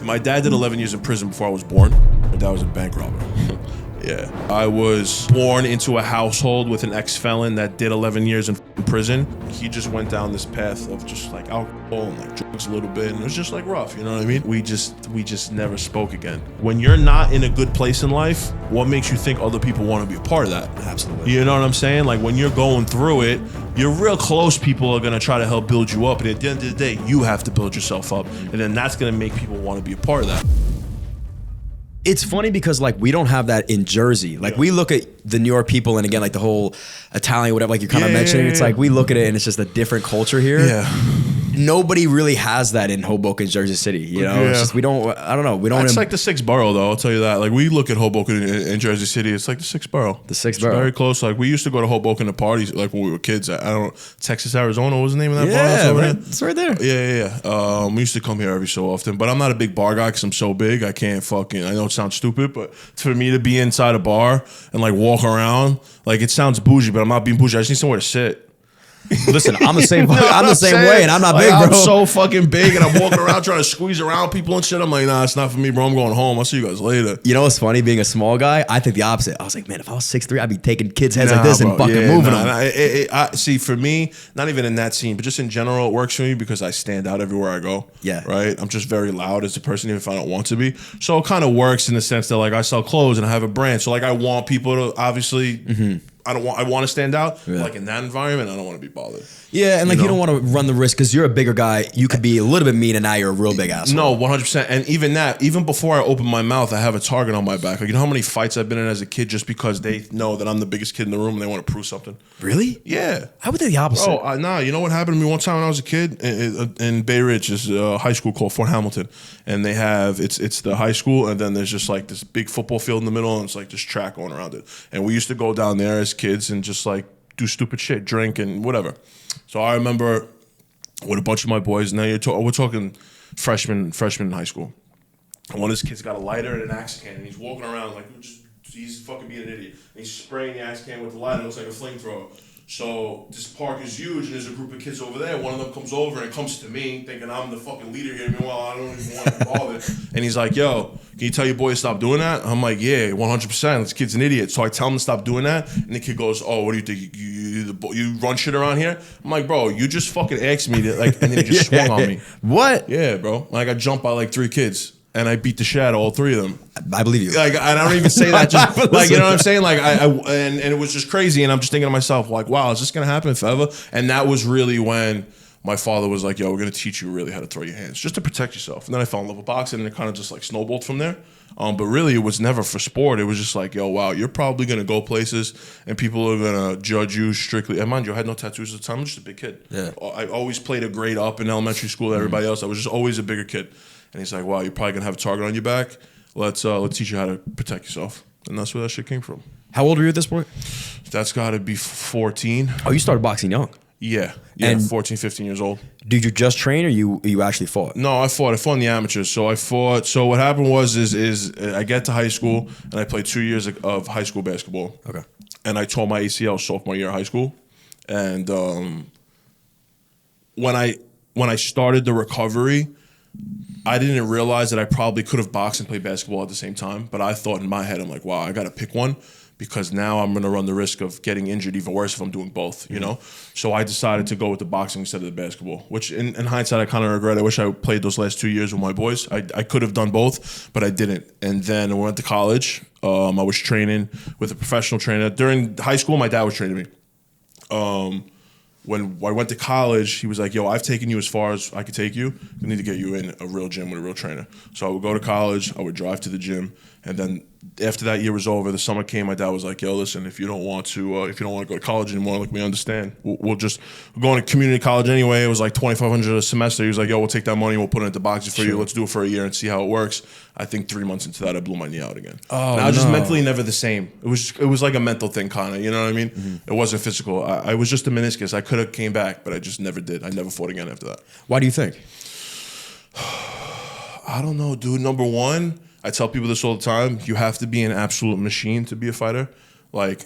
My dad did 11 years in prison before I was born. My dad was a bank robber. Yeah. I was born into a household with an ex-felon that did 11 years in prison. He just went down this path of just like alcohol and like drugs a little bit, and it was just like rough, you know what I mean? We just never spoke again. When you're not in a good place in life, what makes you think other people want to be a part of that? Absolutely. You know what I'm saying? Like when you're going through it, your real close people are gonna try to help build you up, and at the end of the day, you have to build yourself up, and then that's gonna make people want to be a part of that. It's funny because like we don't have that in Jersey. Like we look at the New York people, and again like the whole Italian whatever, like you're kind of mentioning, it's like we look at it and it's just a different culture here. Yeah. Nobody really has that in Hoboken, Jersey City. You know, it's just we don't. I don't know. We don't. It's like the sixth borough, though. I'll tell you that. Like we look at Hoboken in Jersey City, it's like the sixth borough. The sixth it's borough. Very close. Like we used to go to Hoboken to parties, like when we were kids. I don't. Texas, Arizona was the name of that bar. Yeah, right. It's right there. Yeah. We used to come here every so often, but I'm not a big bar guy because I'm so big. I can't fucking. I know it sounds stupid, but for me to be inside a bar and like walk around, like it sounds bougie, but I'm not being bougie. I just need somewhere to sit. Listen, I'm the same. I'm the same way, and I'm not like, big, bro. I'm so fucking big, and I'm walking around trying to squeeze around people and shit. I'm like, nah, it's not for me, bro. I'm going home. I'll see you guys later. You know what's funny? Being a small guy, I think the opposite. I was like, man, if I was 6'3", I'd be taking kids' heads like this and fucking moving them. I see, for me, not even in that scene, but just in general, it works for me because I stand out everywhere I go. Yeah. Right? I'm just very loud as a person, even if I don't want to be. So it kind of works in the sense that, like, I sell clothes and I have a brand. So, like, I want people to obviously... I want to stand out. Yeah. Like in that environment, I don't want to be bothered. Yeah, and like you don't want to run the risk because you're a bigger guy. You could be a little bit mean, and now you're a real big asshole. No, 100%. And even before I open my mouth, I have a target on my back. Like, you know how many fights I've been in as a kid just because they know that I'm the biggest kid in the room and they want to prove something. Really? Yeah. I would think the opposite. Oh, nah. You know what happened to me one time when I was a kid in Bay Ridge? There's a high school called Fort Hamilton, and they have it's the high school, and then there's just like this big football field in the middle, and it's like this track going around it. And we used to go down there as kids and just like do stupid shit, drink and whatever. So I remember with a bunch of my boys. Now we're talking freshmen in high school. And one of these kids got a lighter and an axe can, and he's walking around like he's fucking being an idiot. And he's spraying the axe can with the lighter. It looks like a flamethrower. So this park is huge, and there's a group of kids over there. One of them comes over and comes to me, thinking I'm the fucking leader here. Meanwhile, I don't even want to be bothered. And he's like, "Yo, can you tell your boy to stop doing that?" I'm like, "Yeah, 100%. This kid's an idiot." So I tell him to stop doing that, and the kid goes, "Oh, what do you think? You run shit around here?" I'm like, "Bro, you just fucking asked me to like," and then he just swung on me. What? Yeah, bro. Like I jumped by like 3 kids. And I beat the shit out of all 3 of them. I believe you. Like, I don't even say that just like, you know what I'm saying? Like, and it was just crazy. And I'm just thinking to myself, like, wow, is this gonna happen forever? And that was really when my father was like, "Yo, we're gonna teach you really how to throw your hands, just to protect yourself." And then I fell in love with boxing, and it kind of just like snowballed from there. But really, it was never for sport. It was just like, "Yo, wow, you're probably gonna go places, and people are gonna judge you strictly." And mind you, I had no tattoos at the time. I'm just a big kid. Yeah. I always played a grade up in elementary school to everybody else. I was just always a bigger kid. And he's like, "Wow, you're probably gonna have a target on your back. Let's teach you how to protect yourself." And that's where that shit came from. How old are you at this point? That's got to be 14. Oh, you started boxing young. Yeah, and 14, 15 years old. Did you just train, or you actually fought? No, I fought in the amateurs. So I fought. So what happened was I get to high school and I played 2 years of high school basketball. Okay. And I tore my ACL sophomore year of high school. And when I started the recovery, I didn't realize that I probably could have boxed and played basketball at the same time. But I thought in my head, I'm like, wow, I got to pick one because now I'm going to run the risk of getting injured even worse if I'm doing both, you know? So I decided to go with the boxing instead of the basketball, which in hindsight, I kind of regret. I wish I played those last 2 years with my boys. I could have done both, but I didn't. And then I went to college. I was training with a professional trainer. During high school, my dad was training me. When I went to college, he was like, "Yo, I've taken you as far as I could take you. I need to get you in a real gym with a real trainer." So I would go to college, I would drive to the gym, and then after that year was over, the summer came. My dad was like, "Yo, listen, if you don't want to go to college anymore, like we understand. We're going to community college anyway. It was like $2,500 a semester." He was like, "Yo, we'll take that money, we'll put it into boxing for you. Let's do it for a year and see how it works." I think 3 months into that, I blew my knee out again. Oh, and I was just mentally never the same. It was like a mental thing, kind of. You know what I mean? Mm-hmm. It wasn't physical. I was just a meniscus. I could have came back, but I just never did. I never fought again after that. Why do you think? I don't know, dude. Number one, I tell people this all the time. You have to be an absolute machine to be a fighter. Like,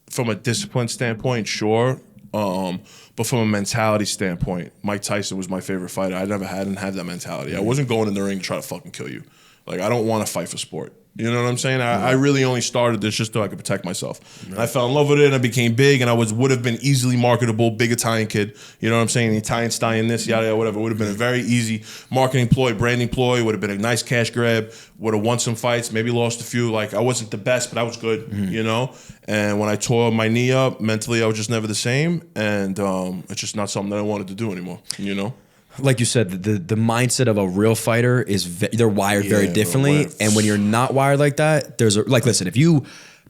from a discipline standpoint, sure. But from a mentality standpoint, Mike Tyson was my favorite fighter. I never hadn't had that mentality. I wasn't going in the ring to try to fucking kill you. Like, I don't want to fight for sport. You know what I'm saying? I really only started this just so I could protect myself. And I fell in love with it, and I became big, and I would have been easily marketable, big Italian kid. You know what I'm saying? The Italian stallion, this, yada, yada, whatever. Would have been a very easy marketing ploy, branding ploy. Would have been a nice cash grab. Would have won some fights, maybe lost a few. Like, I wasn't the best, but I was good, you know? And when I tore my knee up, mentally, I was just never the same. And it's just not something that I wanted to do anymore, you know? Like you said, the mindset of a real fighter is they're wired very differently, and when you're not wired like that, listen, if you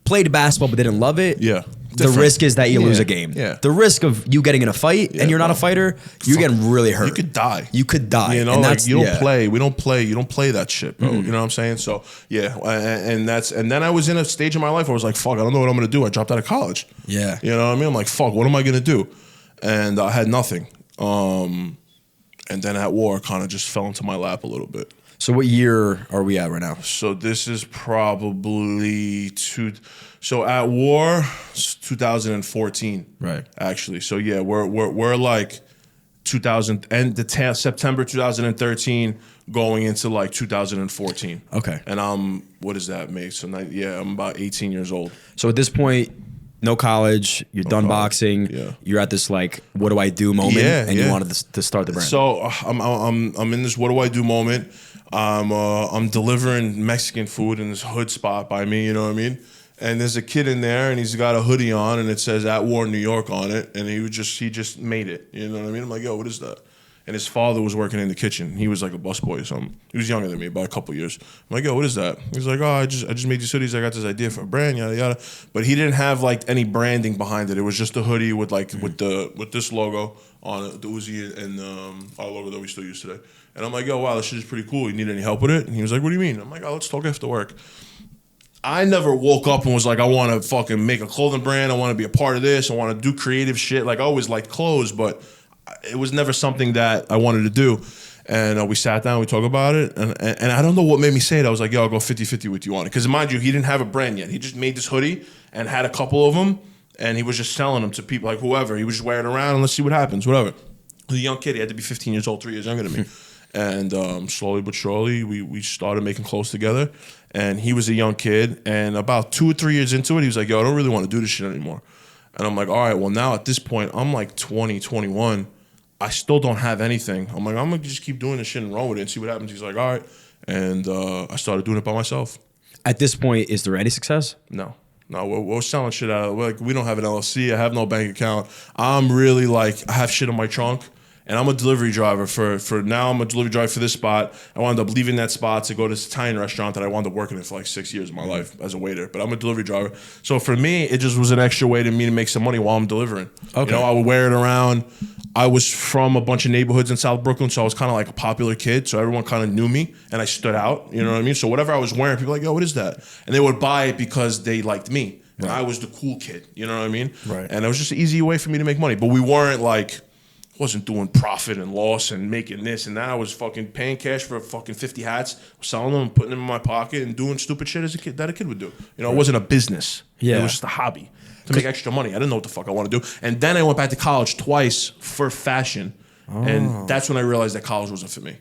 played basketball but didn't love it, the risk is that you lose a game. The risk of you getting in a fight and you're not a fighter, you're getting really hurt. You could die. You could die. You know, and like, you don't play. We don't play. You don't play that shit, bro. You know what I'm saying? So and then I was in a stage in my life where I was like, fuck, I don't know what I'm gonna do. I dropped out of college. Yeah, you know what I mean? I'm like, fuck, what am I gonna do? And I had nothing. And then at war, kind of just fell into my lap a little bit. So what year are we at right now? So this is probably so at war, it's 2014. Right. Actually. So yeah, we're like 2000 and September 2013 going into like 2014. Okay. And what does that make? So I'm about 18 years old. So at this point, no college, you're done boxing. Yeah. You're at this like, what do I do moment, and you wanted to start the brand. So I'm in this what do I do moment. I'm delivering Mexican food in this hood spot by me. You know what I mean? And there's a kid in there, and he's got a hoodie on, and it says "At War, New York" on it, and he just made it. You know what I mean? I'm like, yo, what is that? And his father was working in the kitchen. He was like a busboy or something. He was younger than me by a couple years. I'm like, yo, what is that? He's like, oh, I just made these hoodies. I got this idea for a brand, yada yada. But he didn't have like any branding behind it. It was just a hoodie with like with this logo on it, the Uzi and our logo that we still use today. And I'm like, yo, wow, this shit is pretty cool. You need any help with it? And he was like, what do you mean? I'm like, oh, let's talk after work. I never woke up and was like, I want to fucking make a clothing brand. I want to be a part of this. I want to do creative shit. Like, I always liked clothes, but it was never something that I wanted to do. And we sat down, we talked about it. And I don't know what made me say it. I was like, yo, I'll go 50-50 with you on it. Because mind you, he didn't have a brand yet. He just made this hoodie and had a couple of them. And he was just selling them to people, like whoever. He was just wearing it around and let's see what happens, whatever. He was a young kid. He had to be 15 years old, 3 years younger than me. And slowly but surely, we started making clothes together. And he was a young kid. And about 2 or 3 years into it, he was like, yo, I don't really want to do this shit anymore. And I'm like, all right, well, now at this point, I'm like 20, 21. I still don't have anything. I'm like, I'm going to just keep doing this shit and roll with it and see what happens. He's like, all right. And I started doing it by myself. At this point, is there any success? No, we're selling shit out of, like, we don't have an LLC. I have no bank account. I'm really like, I have shit in my trunk. And I'm a delivery driver for now. I'm a delivery driver for this spot. I wound up leaving that spot to go to this Italian restaurant that I wound up working in for like 6 years of my life as a waiter. But I'm a delivery driver. So for me, it just was an extra way to make some money while I'm delivering. Okay. You know, I would wear it around. I was from a bunch of neighborhoods in South Brooklyn, so I was kind of like a popular kid. So everyone kind of knew me, and I stood out. You know what I mean? So whatever I was wearing, people were like, yo, what is that? And they would buy it because they liked me. And I was the cool kid. You know what I mean? Right. And it was just an easy way for me to make money. But we weren't like, wasn't doing profit and loss and making this and that. I was fucking paying cash for fucking 50 hats, selling them and putting them in my pocket and doing stupid shit as a kid that a kid would do. You know, it wasn't a business. Yeah. It was just a hobby to make extra money. I didn't know what the fuck I want to do. And then I went back to college twice for fashion. And that's when I realized that college wasn't for me.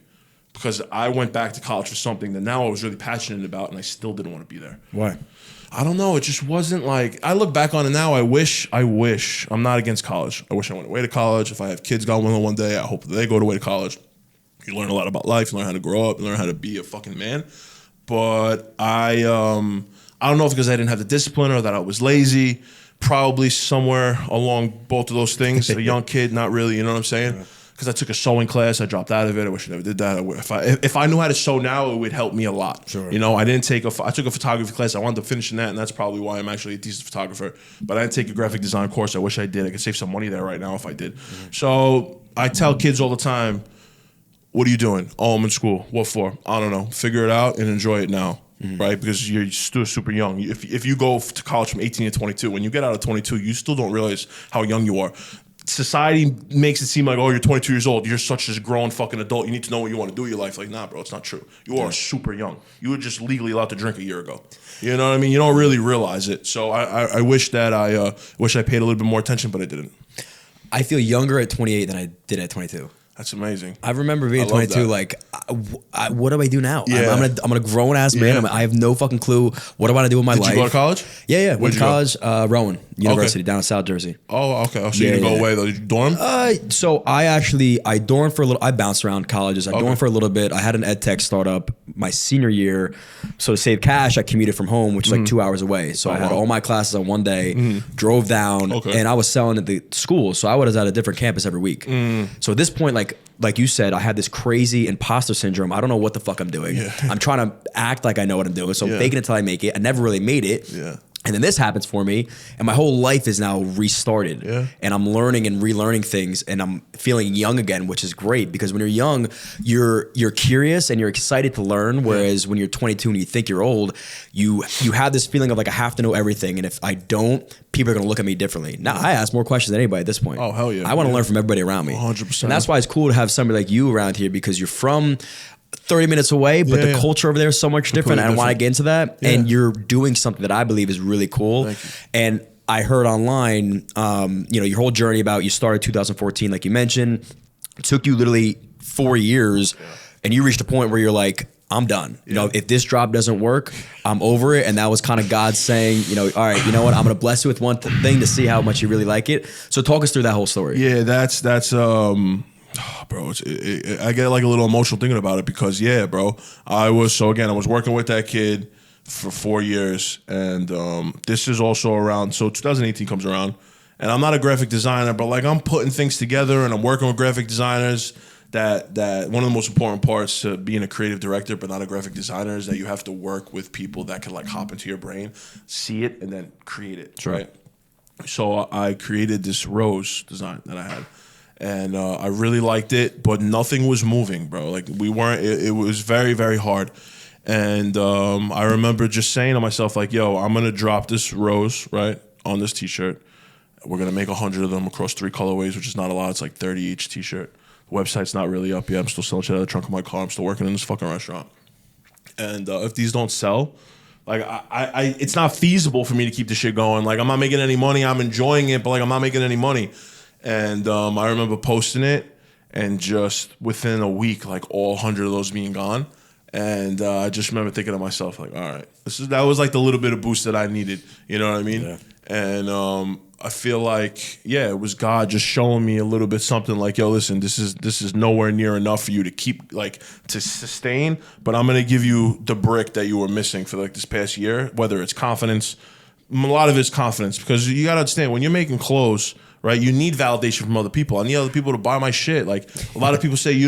Because I went back to college for something that now I was really passionate about and I still didn't want to be there. Why? I don't know. It just wasn't like, I look back on it now. I wish, I'm not against college. I wish I went away to college. If I have kids going one day, I hope that they go away to college. You learn a lot about life, you learn how to grow up, you learn how to be a fucking man. But I don't know if because I didn't have the discipline or that I was lazy, probably somewhere along both of those things. A young kid, not really, you know what I'm saying? Yeah. Because I took a sewing class, I dropped out of it. I wish I never did that. If I knew how to sew now, it would help me a lot. Sure. You know, I took a photography class. I wound up finishing that, and that's probably why I'm actually a decent photographer. But I didn't take a graphic design course. I wish I did. I could save some money there right now if I did. Mm-hmm. So I tell kids all the time, "What are you doing?" "Oh, I'm in school." "What for?" "I don't know." Figure it out and enjoy it now. Mm-hmm. Right? Because you're still super young. If you go to college from 18 to 22, when you get out of 22, you still don't realize how young you are. Society makes it seem like, oh, you're 22 years old. You're such a grown fucking adult. You need to know what you want to do with your life. Like, nah, bro, it's not true. You are super young. You were just legally allowed to drink a year ago. You know what I mean? You don't really realize it. So I wish that I paid a little bit more attention, but I didn't. I feel younger at 28 than I did at 22. That's amazing. I remember being 22, like, what do I do now? Yeah. I'm a grown ass man. I have no fucking clue. What do I want to do with my life? Did you go to college? Yeah. Went to college, Rowan University down in South Jersey. Oh, okay. So you didn't go away though? Did you dorm? So I dormed for a little. I bounced around colleges. I dormed for a little bit. I had an ed tech startup my senior year. So to save cash, I commuted from home, which is like 2 hours away. So I had all my classes on one day, drove down, and I was selling at the school. So I was at a different campus every week. So at this point, like you said, I had this crazy imposter syndrome. I don't know what the fuck I'm doing. Yeah. I'm trying to act like I know what I'm doing. So I'm faking it until I make it. I never really made it. Yeah. And then this happens for me, and my whole life is now restarted. Yeah. And I'm learning and relearning things, and I'm feeling young again, which is great because when you're young, you're curious and you're excited to learn. Whereas when you're 22 and you think you're old, you have this feeling of like I have to know everything, and if I don't, people are gonna look at me differently. Now I ask more questions than anybody at this point. Oh hell yeah! I want to learn from everybody around me. 100%. And that's why it's cool to have somebody like you around here because you're from 30 minutes away, but the culture over there is so much different. And I want to get into that. Yeah. And you're doing something that I believe is really cool. And I heard online, your whole journey about you started 2014, like you mentioned, it took you literally 4 years and you reached a point where you're like, I'm done. You know, if this job doesn't work, I'm over it. And that was kind of God saying, all right, you know what? I'm going to bless you with one thing to see how much you really like it. So talk us through that whole story. Yeah, that's bro, I get like a little emotional thinking about it because bro, I was working with that kid for 4 years, and this is also around. So 2018 comes around, and I'm not a graphic designer, but like I'm putting things together, and I'm working with graphic designers. That one of the most important parts to being a creative director, but not a graphic designer, is that you have to work with people that can like hop into your brain, see it, and then create it. Sure. Right. So I created this rose design that I had. And I really liked it, but nothing was moving, bro. Like we weren't. It was very, very hard. And I remember just saying to myself, like, "Yo, I'm gonna drop this rose right on this T-shirt. We're gonna make 100 of them across 3 colorways, which is not a lot. It's like 30 each T-shirt. The website's not really up yet. I'm still selling shit out of the trunk of my car. I'm still working in this fucking restaurant. And if these don't sell, like it's not feasible for me to keep this shit going. Like I'm not making any money. I'm enjoying it, but like I'm not making any money." And I remember posting it, and just within a week, like all 100 of those being gone. And I just remember thinking to myself, like, all right, that was like the little bit of boost that I needed. You know what I mean? Yeah. And I feel like, it was God just showing me a little bit something like, yo, listen, this is nowhere near enough for you to keep, like, to sustain. But I'm gonna give you the brick that you were missing for like this past year, whether it's confidence. A lot of it's confidence, because you gotta understand when you're making clothes. Right, you need validation from other people. I need other people to buy my shit. Like a lot of people say, you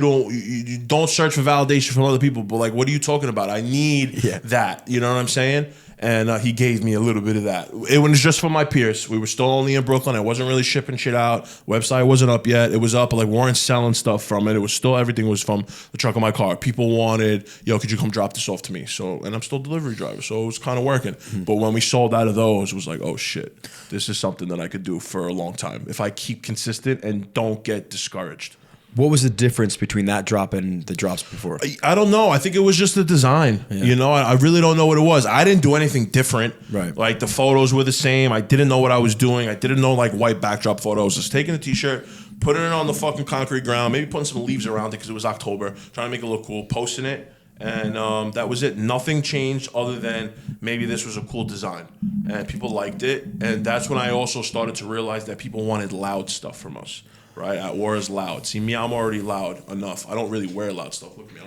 don't search for validation from other people. But like, what are you talking about? I need that. You know what I'm saying? And he gave me a little bit of that. It was just for my peers. We were still only in Brooklyn. I wasn't really shipping shit out. Website wasn't up yet. It was up, but like we weren't selling stuff from it. It was still, everything was from the trunk of my car. People wanted, yo, could you come drop this off to me? So, and I'm still a delivery driver, so it was kind of working. But when we sold out of those, it was like, oh shit, this is something that I could do for a long time if I keep consistent and don't get discouraged. What was the difference between that drop and the drops before? I don't know. I think it was just the design. Yeah. You know, I really don't know what it was. I didn't do anything different. Right. Like the photos were the same. I didn't know what I was doing. I didn't know like white backdrop photos. Just taking a T-shirt, putting it on the fucking concrete ground, maybe putting some leaves around it because it was October, trying to make it look cool, posting it. And that was it. Nothing changed other than maybe this was a cool design. And people liked it. And that's when I also started to realize that people wanted loud stuff from us. Right, I wore as loud. See me, I'm already loud enough. I don't really wear loud stuff. Look at me,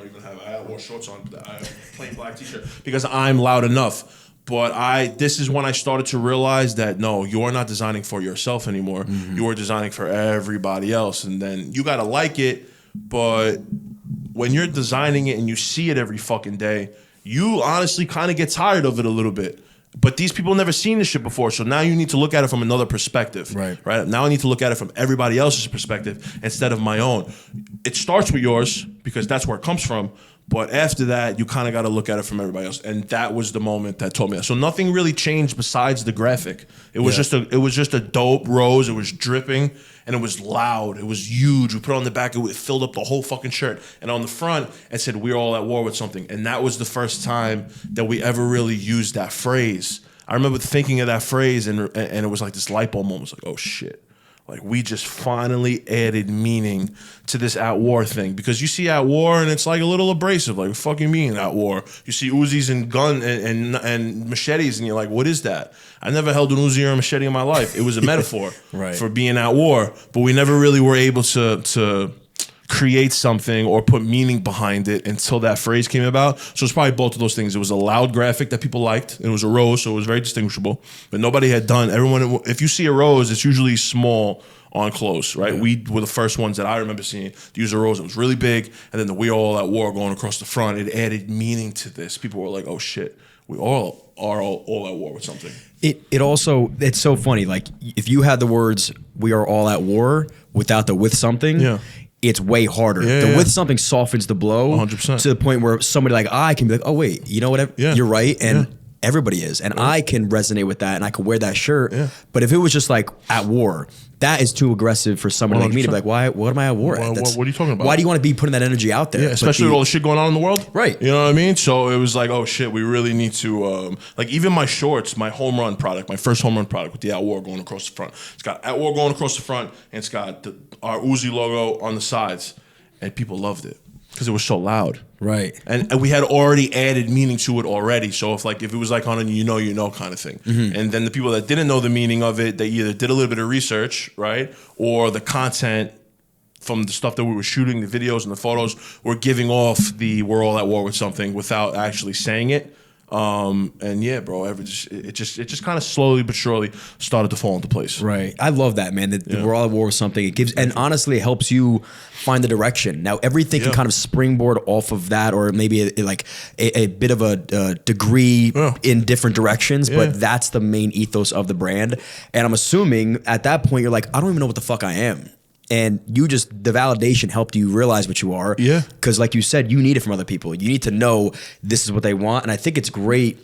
I wore shorts on. I have a plain black T-shirt because I'm loud enough. But this is when I started to realize that no, you're not designing for yourself anymore. Mm-hmm. You're designing for everybody else, and then you gotta like it. But when you're designing it and you see it every fucking day, you honestly kind of get tired of it a little bit. But these people never seen this shit before, so now you need to look at it from another perspective. Right. Now I need to look at it from everybody else's perspective instead of my own. It starts with yours because that's where it comes from. But after that, you kind of got to look at it from everybody else, and that was the moment that told me that. So nothing really changed besides the graphic. It was just a dope rose. It was dripping, and it was loud. It was huge. We put it on the back. It filled up the whole fucking shirt, and on the front, it said "We're all at war with something." And that was the first time that we ever really used that phrase. I remember thinking of that phrase, and it was like this light bulb moment. It was like, oh shit. Like, we just finally added meaning to this at war thing, because you see at war and it's like a little abrasive. Like, what the fuck you mean at war? You see Uzis and gun and machetes, and you're like, what is that? I never held an Uzi or a machete in my life. It was a metaphor for being at war, but we never really were able to create something or put meaning behind it until that phrase came about. So it's probably both of those things. It was a loud graphic that people liked, and it was a rose, so it was very distinguishable. But nobody had done. Everyone, if you see a rose, it's usually small on close, right? Yeah. We were the first ones that I remember seeing to use a rose. It was really big, and then the "We All at War" going across the front. It added meaning to this. People were like, "Oh shit, we all are all at war with something." It also, it's so funny. Like, if you had the words "We are all at war" without the "with something," it's way harder. The with something softens the blow 100%. To the point where somebody like I can be like, oh wait, you know what? You're right, and everybody is, and I can resonate with that, and I can wear that shirt. But if it was just like at war, that is too aggressive for somebody 100%. Like me to be like, why? What am I at war at? What are you talking about? Why do you want to be putting that energy out there? Yeah, especially with all the shit going on in the world. Right. You know what I mean? So it was like, oh shit, we really need to, like, even my shorts, my home run product, my first home run product with the at war going across the front. It's got at war going across the front, and it's got our Uzi logo on the sides, and people loved it because it was so loud. Right. And we had already added meaning to it already. So if it was like on a you know kind of thing. And then the people that didn't know the meaning of it, they either did a little bit of research, right? Or the content from the stuff that we were shooting, the videos and the photos, were giving off the "we're all at war with something" without actually saying it. And yeah, bro, it just kind of slowly but surely started to fall into place. Right. I love that, man. That we're all at war with something. It gives, and honestly, it helps you find the direction. Now, everything can kind of springboard off of that, or maybe a bit of a degree in different directions, but that's the main ethos of the brand. And I'm assuming at that point, you're like, I don't even know what the fuck I am. And the validation helped you realize what you are. Yeah. Because like you said, you need it from other people. You need to know this is what they want. And I think it's great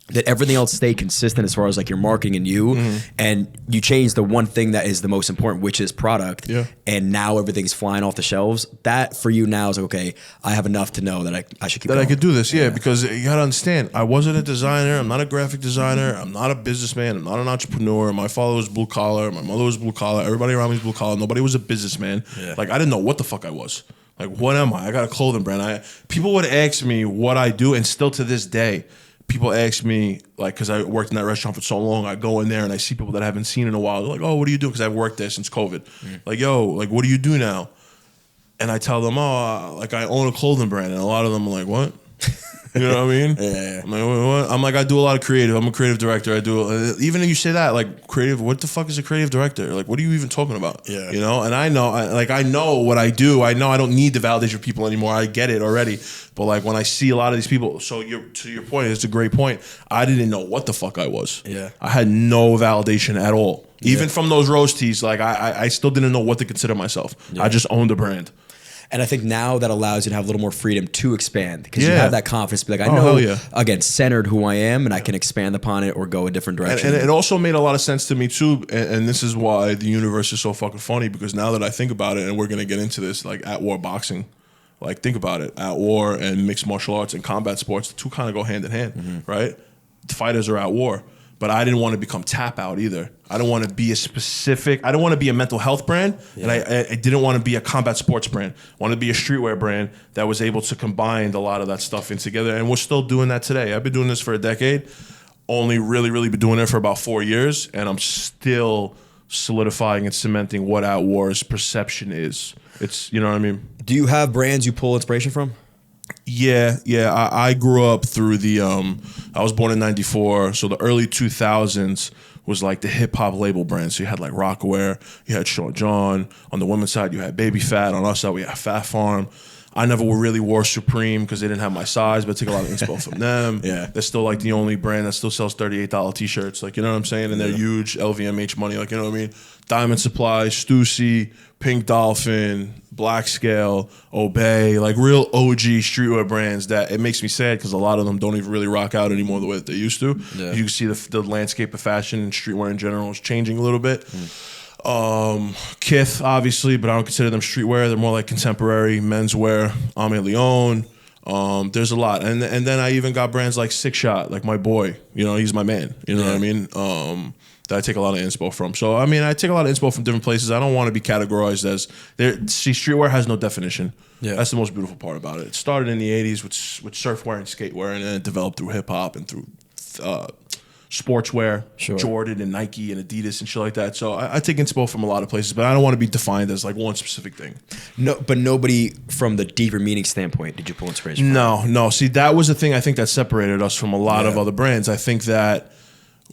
that everything else stay consistent as far as like your marketing and you, and you change the one thing that is the most important, which is product. Yeah. And now everything's flying off the shelves. That for you now is like, okay, I have enough to know that I should keep going. I could do this, because you gotta understand, I wasn't a designer, I'm not a graphic designer, I'm not a businessman, I'm not an entrepreneur. My father was blue collar, my mother was blue collar, everybody around me was blue collar, nobody was a businessman. Yeah. Like, I didn't know what the fuck I was. Like, what am I? I got a clothing brand. People would ask me what I do, and still to this day, people ask me, like, because I worked in that restaurant for so long, I go in there and I see people that I haven't seen in a while. They're like, oh, what do you do? Because I've worked there since COVID. Like, yo, like, what do you do now? And I tell them, oh, like, I own a clothing brand. And a lot of them are like, what? You know what I mean? I'm like, what? I'm like, I do a lot of creative. I'm a creative director. I do, even if you say that, like, creative, what the fuck is a creative director? Like, what are you even talking about? Yeah. You know? And I know what I do. I know I don't need the validation of people anymore. I get it already. But like, when I see a lot of these people, so to your point, it's a great point. I didn't know what the fuck I was. Yeah. I had no validation at all. Even from those rose tees, like, I still didn't know what to consider myself. I just owned a brand. And I think now that allows you to have a little more freedom to expand, because you have that confidence to be like, I know, again, centered who I am, and I can expand upon it or go a different direction. And it also made a lot of sense to me too, and this is why the universe is so fucking funny, because now that I think about it, and we're going to get into this, like, at war boxing, like, think about it, at war and mixed martial arts and combat sports, the two kind of go hand in hand, right? The fighters are at war. But I didn't want to become tap out either. I don't want to be I don't want to be a mental health brand, and I didn't want to be a combat sports brand. I wanted to be a streetwear brand that was able to combine a lot of that stuff in together, and we're still doing that today. I've been doing this for a decade, only really been doing it for about 4 years, and I'm still solidifying and cementing what at war's perception is. It's, you know what I mean? Do you have brands you pull inspiration from? Yeah. I grew up through I was born in 94, so the early 2000s was like the hip hop label brand. So you had like Rockaware, you had Sean John. On the women's side, you had Baby Fat. On our side, we had Fat Farm. I never really wore Supreme because they didn't have my size, but I took a lot of inspo from them. They're still like the only brand that still sells $38 t-shirts. Like, you know what I'm saying? And they're huge LVMH money. Like, you know what I mean? Diamond Supply, Stussy, Pink Dolphin, Black Scale, Obey, like real OG streetwear brands that it makes me sad because a lot of them don't even really rock out anymore the way that they used to. You can see the landscape of fashion and streetwear in general is changing a little bit. Kith, obviously, but I don't consider them streetwear. They're more like contemporary menswear. Ame Leon, There's a lot, and then I even got brands like Six Shot, like my boy. You know, he's my man. You know what I mean? That I take a lot of inspo from. So I mean, I take a lot of inspo from different places. I don't want to be categorized as streetwear has no definition. Yeah, that's the most beautiful part about it. It started in the '80s with surfwear and skatewear, and then it developed through hip hop and through sportswear, Jordan and Nike and Adidas and shit like that. So I take inspo from a lot of places, but I don't want to be defined as like one specific thing. No, but nobody from the deeper meaning standpoint did you pull inspiration from? No. See, that was the thing I think that separated us from a lot of other brands. I think that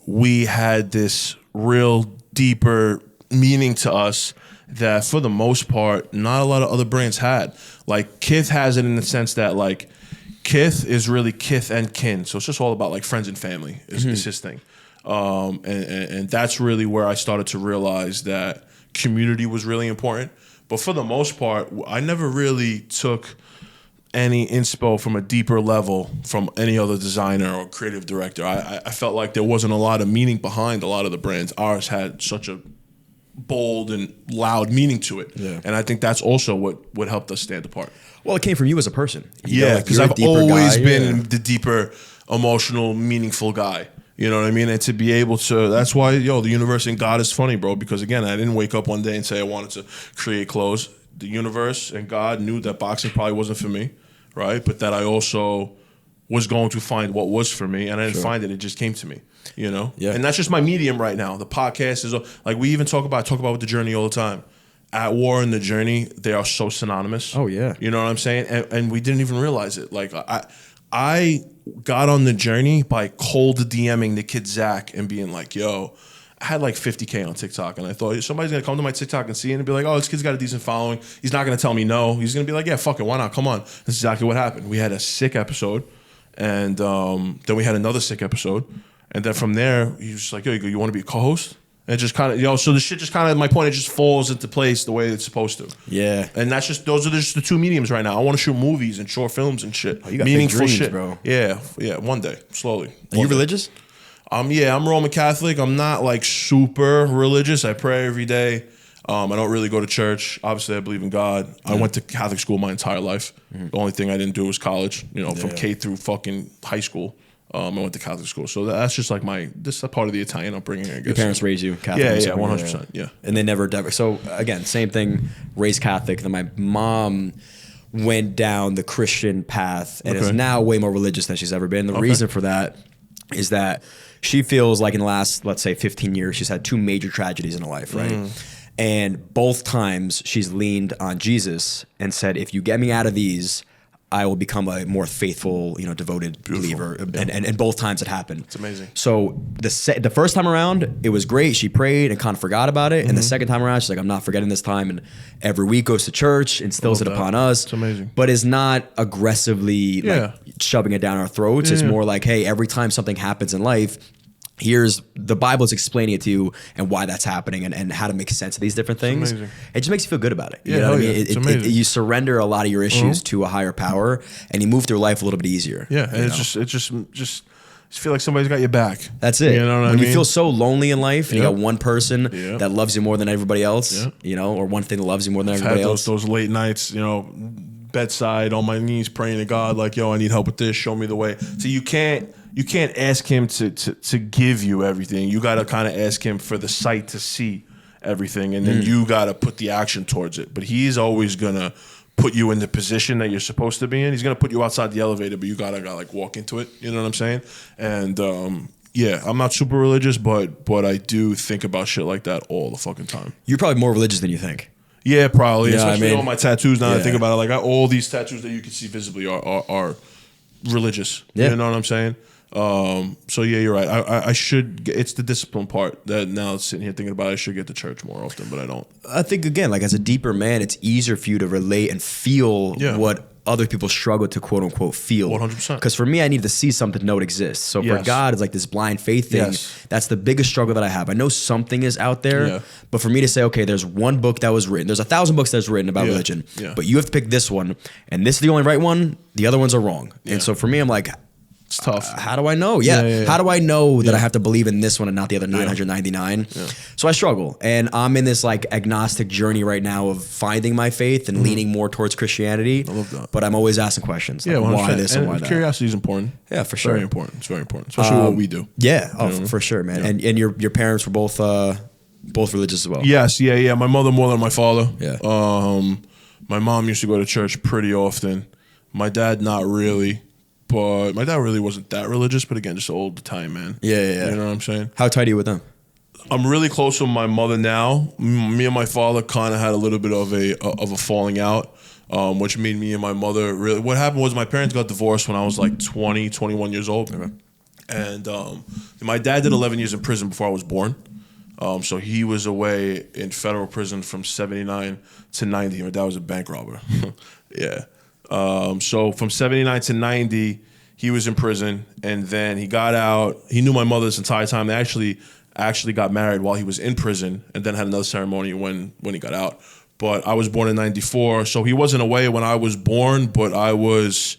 we had this real deeper meaning to us that for the most part, not a lot of other brands had. Like Kith has it in the sense that like Kith is really kith and kin. So it's just all about like friends and family is his thing. And that's really where I started to realize that community was really important. But for the most part, I never really took any inspo from a deeper level from any other designer or creative director. I felt like there wasn't a lot of meaning behind a lot of the brands. Ours had such a bold and loud meaning to it. Yeah. And I think that's also what helped us stand apart. Well, it came from you as a person. Because I've always been the deeper, emotional, meaningful guy. You know what I mean? And to be able to, that's why, the universe and God is funny, bro. Because again, I didn't wake up one day and say I wanted to create clothes. The universe and God knew that boxing probably wasn't for me, right? But that I also was going to find what was for me, and I didn't find it. It just came to me, Yeah. And that's just my medium right now. The podcast is like we even talk about with the journey all the time. At War and the Journey, they are so synonymous. Oh yeah. You know what I'm saying? And we didn't even realize it. Like I got on the journey by cold DMing the kid Zach and being like, yo, I had like 50K on TikTok, and I thought somebody's gonna come to my TikTok and see it and be like, oh, this kid's got a decent following. He's not gonna tell me no. He's gonna be like, yeah, fuck it, why not? Come on. That's exactly what happened. We had a sick episode, and then we had another sick episode, and then from there, he was just like, yo, you want to be a co-host? And it just kind of, so the shit just kind of, my point, it just falls into place the way it's supposed to. Yeah. And those are just the two mediums right now. I want to shoot movies and short films and shit. Oh, you got meaningful dreams, shit, bro. Yeah, one day, slowly. Are you religious? I'm Roman Catholic. I'm not like super religious. I pray every day. I don't really go to church. Obviously, I believe in God. I went to Catholic school my entire life. The only thing I didn't do was college. From K through fucking high school. I went to Catholic school. So that's just like this is a part of the Italian upbringing, I guess. Your parents raised you Catholic? Yeah, 100%. Yeah. And they never... So again, same thing, raised Catholic. Then my mom went down the Christian path and is now way more religious than she's ever been. The reason for that is that she feels like in the last, let's say, 15 years, she's had two major tragedies in her life, right? And both times she's leaned on Jesus and said, if you get me out of these, I will become a more faithful, devoted believer. And both times it happened. It's amazing. So the first time around, it was great. She prayed and kind of forgot about it. And the second time around, she's like, I'm not forgetting this time. And every week goes to church, instills it upon us. It's amazing. But is not aggressively like shoving it down our throats. It's more like, hey, every time something happens in life, here's the Bible's explaining it to you and why that's happening and how to make sense of these different things. It just makes you feel good about it. You know what I mean? You surrender a lot of your issues to a higher power, and you move through life a little bit easier. Yeah, and it just feel like somebody's got your back. That's it. You know what I mean? You feel so lonely in life, and you got one person that loves you more than everybody else, or one thing that loves you more than everybody else. Those late nights, bedside on my knees praying to God, like, yo, I need help with this. Show me the way. So you can't ask him to give you everything. You got to kind of ask him for the sight to see everything, and then you got to put the action towards it. But he's always going to put you in the position that you're supposed to be in. He's going to put you outside the elevator, but you got to like walk into it. You know what I'm saying? And I'm not super religious, but I do think about shit like that all the fucking time. You're probably more religious than you think. Yeah, probably. Especially all my tattoos. Now that I think about it, like all these tattoos that you can see visibly are religious. You know what I'm saying? So yeah, you're right. I should. It's the discipline part that now sitting here thinking about it, I should get to church more often, but I don't. I think again, like as a deeper man, it's easier for you to relate and feel what other people struggle to quote unquote feel. 100%. Because for me, I need to see something to know it exists. So for God, it's like this blind faith thing. That's the biggest struggle that I have. I know something is out there, but for me to say, okay, there's one book that was written. There's 1,000 books that's written about religion, but you have to pick this one, and this is the only right one. The other ones are wrong. And so for me, I'm like, It's tough. How do I know? Yeah. How do I know that I have to believe in this one and not the other 999? Yeah. So I struggle. And I'm in this like agnostic journey right now of finding my faith and leaning more towards Christianity. I love that. But I'm always asking questions. Like, why this and why that? Curiosity is important. Yeah, for sure. Very important. It's very important. Especially what we do. Yeah. Oh, for sure, man. Yeah. And your parents were both religious as well? Yes. Yeah. My mother more than my father. Yeah. My mom used to go to church pretty often. My dad, not really. But my dad really wasn't that religious, but again, just an old Italian man. Yeah. You know what I'm saying? How tight are you with them? I'm really close with my mother now. Me and my father kind of had a little bit of a falling out, which made me and my mother really. What happened was my parents got divorced when I was like 20, 21 years old. Okay. And my dad did 11 years in prison before I was born. So he was away in federal prison from 79 to 90. My dad was a bank robber. Yeah. So from 79 to 90, he was in prison, and then he got out. He knew my mother this entire time. They actually got married while he was in prison, and then had another ceremony when he got out. But I was born in 94, so he wasn't away when I was born, but I was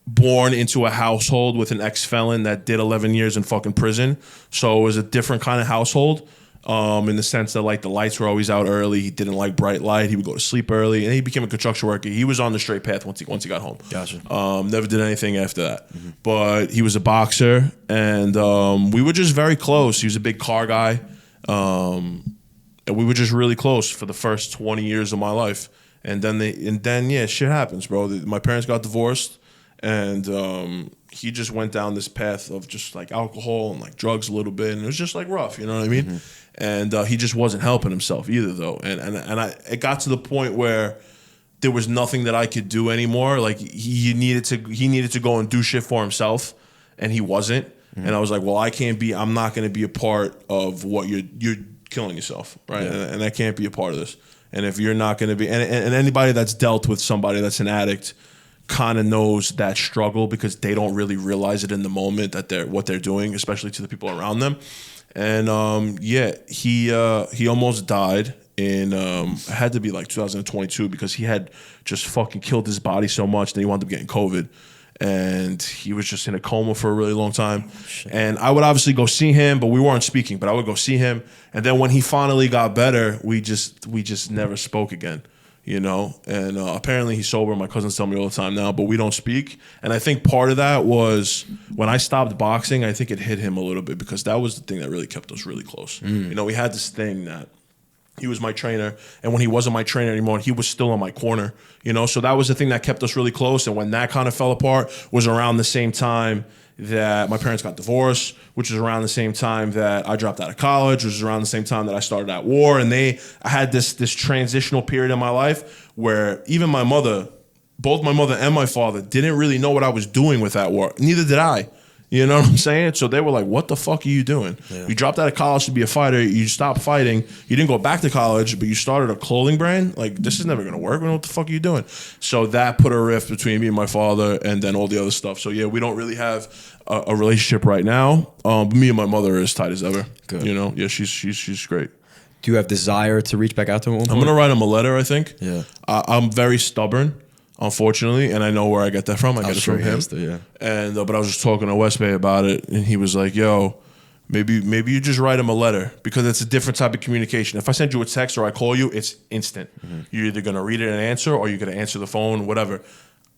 born into a household with an ex-felon that did 11 years in fucking prison. So it was a different kind of household. In the sense that like the lights were always out early. He didn't like bright light. He would go to sleep early, and he became a construction worker. He was on the straight path once he got home. Gotcha. Never did anything after that. Mm-hmm. But he was a boxer, and we were just very close. He was a big car guy, and we were just really close for the first 20 years of my life. And then shit happens, bro. My parents got divorced, and he just went down this path of just like alcohol and like drugs a little bit, and it was just like rough, you know what I mean? Mm-hmm. And he just wasn't helping himself either, though. It got to the point where there was nothing that I could do anymore. Like he needed to go and do shit for himself, and he wasn't. Mm-hmm. And I was like, well, I'm not going to be a part of what you're killing yourself, right? Yeah. And I can't be a part of this. And if you're not going to be, and anybody that's dealt with somebody that's an addict kind of knows that struggle, because they don't really realize it in the moment that what they're doing, especially to the people around them. And he almost died in it had to be like 2022, because he had just fucking killed his body so much that he wound up getting COVID, and he was just in a coma for a really long time. And I would obviously go see him, but we weren't speaking. But I would go see him, and then when he finally got better, we just never spoke again. You know, and apparently he's sober. My cousins tell me all the time now, but we don't speak. And I think part of that was when I stopped boxing, I think it hit him a little bit, because that was the thing that really kept us really close. You know, we had this thing that he was my trainer, and when he wasn't my trainer anymore, he was still on my corner, you know? So that was the thing that kept us really close. And when that kind of fell apart was around the same time that my parents got divorced, which was around the same time that I dropped out of college, which was around the same time that I started at war. And I had this transitional period in my life where even my mother, both my mother and my father, didn't really know what I was doing with that war. Neither did I. You know what I'm saying? So they were like, what the fuck are you doing? Yeah. You dropped out of college to be a fighter. You stopped fighting. You didn't go back to college, but you started a clothing brand. Like, this is never going to work. What the fuck are you doing? So that put a rift between me and my father, and then all the other stuff. So, yeah, we don't really have a relationship right now. But me and my mother are as tight as ever. Good. You know? Yeah, she's great. Do you have desire to reach back out to him at one point? I'm going to write him a letter, I think. Yeah. I'm very stubborn, unfortunately, and I know where I get that from. I get it from him. Yeah. And but I was just talking to West Bay about it, and he was like, "Yo, maybe you just write him a letter, because it's a different type of communication. If I send you a text or I call you, it's instant. Mm-hmm. You're either gonna read it and answer, or you're gonna answer the phone, whatever.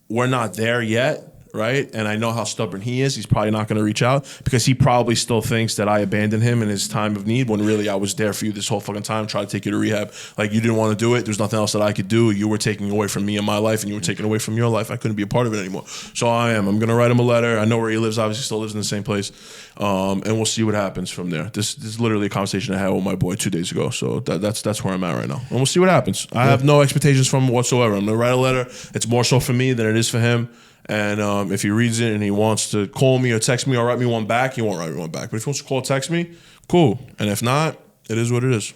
We're not there yet." Right? And I know how stubborn he is. He's probably not going to reach out, because he probably still thinks that I abandoned him in his time of need, when really I was there for you this whole fucking time, trying to take you to rehab. Like, you didn't want to do it. There's nothing else that I could do. You were taking away from me and my life, and you were taking away from your life. I couldn't be a part of it anymore. So I'm going to write him a letter. I know where he lives. Obviously still lives in the same place. And we'll see what happens from there. This is literally a conversation I had with my boy 2 days ago. So that's where I'm at right now. And we'll see what happens. I have no expectations from him whatsoever. I'm going to write a letter. It's more so for me than it is for him. And if he reads it and he wants to call me or text me or write me one back, he won't write me one back. But if he wants to call or text me, cool. And if not, it is what it is.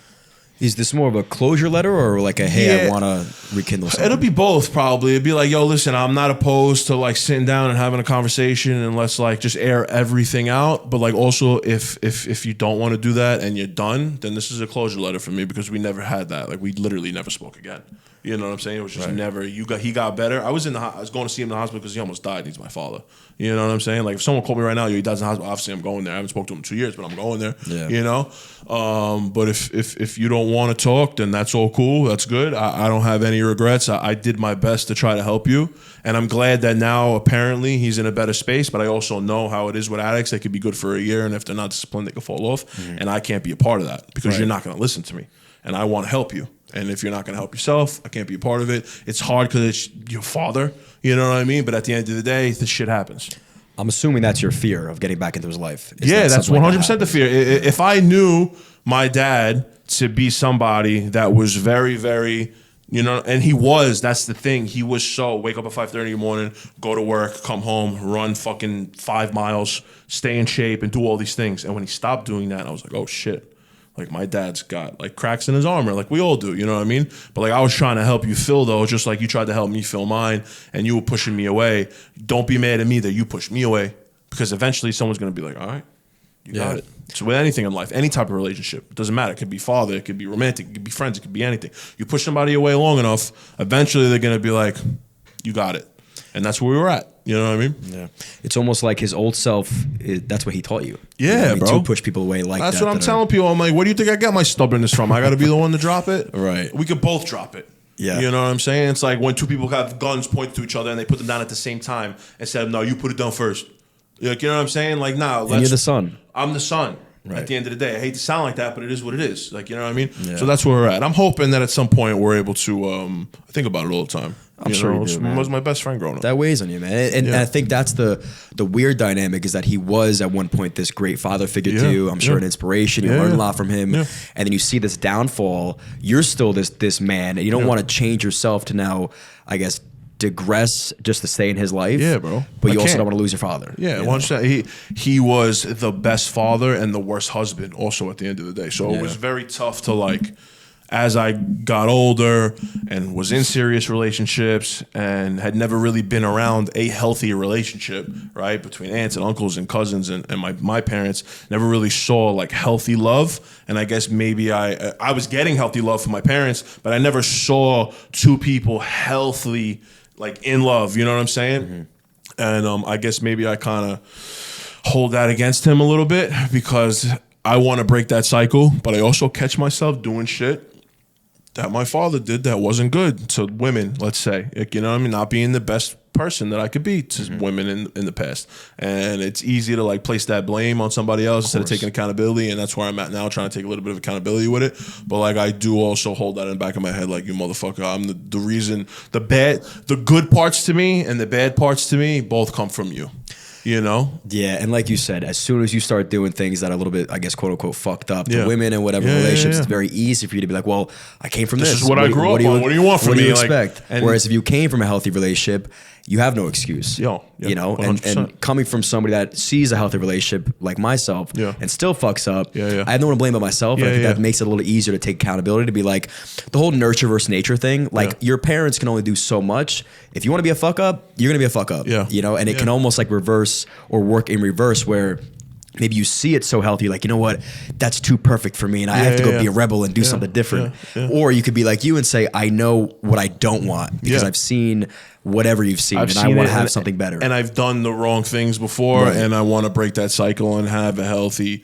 Is this more of a closure letter, or like a, hey, I want to rekindle something? It'll be both, probably. It'd be like, yo, listen, I'm not opposed to like sitting down and having a conversation, and let's like just air everything out. But like, also, if you don't want to do that and you're done, then this is a closure letter for me, because we never had that. Like, we literally never spoke again. You know what I'm saying? It was just never. He got better. I was going to see him in the hospital because he almost died. He's my father. You know what I'm saying? Like if someone called me right now, he dies in the hospital. Obviously, I'm going there. I haven't spoken to him in 2 years, but I'm going there. Yeah. You know. But if you don't want to talk, then that's all cool. That's good. I don't have any regrets. I did my best to try to help you, and I'm glad that now apparently he's in a better space. But I also know how it is with addicts. They could be good for a year, and if they're not disciplined, they could fall off. And I can't be a part of that because you're not going to listen to me, and I want to help you. And if you're not going to help yourself, I can't be a part of it. It's hard because it's your father. You know what I mean? But at the end of the day, this shit happens. I'm assuming that's your fear of getting back into his life. Yeah, that's 100% the fear. If I knew my dad to be somebody that was very, very, you know, and he was, that's the thing. He was so, wake up at 5:30 in the morning, go to work, come home, run fucking 5 miles, stay in shape, and do all these things. And when he stopped doing that, I was like, oh, shit. Like, my dad's got, like, cracks in his armor, like we all do, you know what I mean? But, like, I was trying to help you fill those, just like you tried to help me fill mine, and you were pushing me away. Don't be mad at me that you pushed me away, because eventually someone's going to be like, all right, you got it. So with anything in life, any type of relationship, it doesn't matter. It could be father, it could be romantic, it could be friends, it could be anything. You push somebody away long enough, eventually they're going to be like, you got it. And that's where we were at. You know what I mean? Yeah. It's almost like his old self, that's what he taught you. Yeah, you know what I mean? bro. To push people away like that's that. That's what I'm telling people. I'm like, where do you think I got my stubbornness from? I got to be the one to drop it? Right. We could both drop it. Yeah. You know what I'm saying? It's like when two people have guns pointed to each other and they put them down at the same time and said, no, you put it down first. Like, you know what I'm saying? Like, nah. And you're the son. I'm the son. Right. At the end of the day, I hate to sound like that, but it is what it is. Like, you know what I mean? Yeah. So that's where we're at. I'm hoping that at some point we're able to. I think about it all the time. I'm sure you do, man. He was my best friend growing up. That weighs on you, man. And I think that's the weird dynamic is that he was at one point this great father figure to you. I'm sure an inspiration. You learn a lot from him, and then you see this downfall. You're still this man, and you don't want to change yourself to now, I guess, digress just to stay in his life. Yeah, bro. But you also don't want to lose your father. Yeah, 100%. He was the best father and the worst husband also at the end of the day. So it was very tough to, like, as I got older and was in serious relationships and had never really been around a healthy relationship, right, between aunts and uncles and cousins and my parents, never really saw, like, healthy love. And I guess maybe I was getting healthy love from my parents, but I never saw two people healthy, like, in love, you know what I'm saying? And I guess maybe I kind of hold that against him a little bit because I want to break that cycle, but I also catch myself doing shit that my father did that wasn't good to women, let's say. Like, you know what I mean? Not being the best person that I could be to women in the past. And it's easy to, like, place that blame on somebody else instead of taking accountability, and that's where I'm at now, trying to take a little bit of accountability with it. But, like, I do also hold that in the back of my head, like, you motherfucker, I'm the reason, the good parts to me and the bad parts to me both come from you. You know? Yeah, and like you said, as soon as you start doing things that are a little bit, I guess, quote unquote, fucked up to women and whatever relationships, it's very easy for you to be like, well, I came from this. This is what I grew up on. What do you want from me? What do you expect? Whereas if you came from a healthy relationship, you have no excuse. You know, and coming from somebody that sees a healthy relationship like myself and still fucks up, I have no one to blame but myself. I think that makes it a little easier to take accountability, to be like, the whole nurture versus nature thing, like your parents can only do so much. If you want to be a fuck up, you're going to be a fuck up, you know, and it can almost like reverse or work in reverse where maybe you see it so healthy, like, you know what, that's too perfect for me and I have to go be a rebel and do something different. Or you could be like you and say, I know what I don't want because I've seen whatever you've seen and I want to have something better. And I've done the wrong things before and I want to break that cycle and have a healthy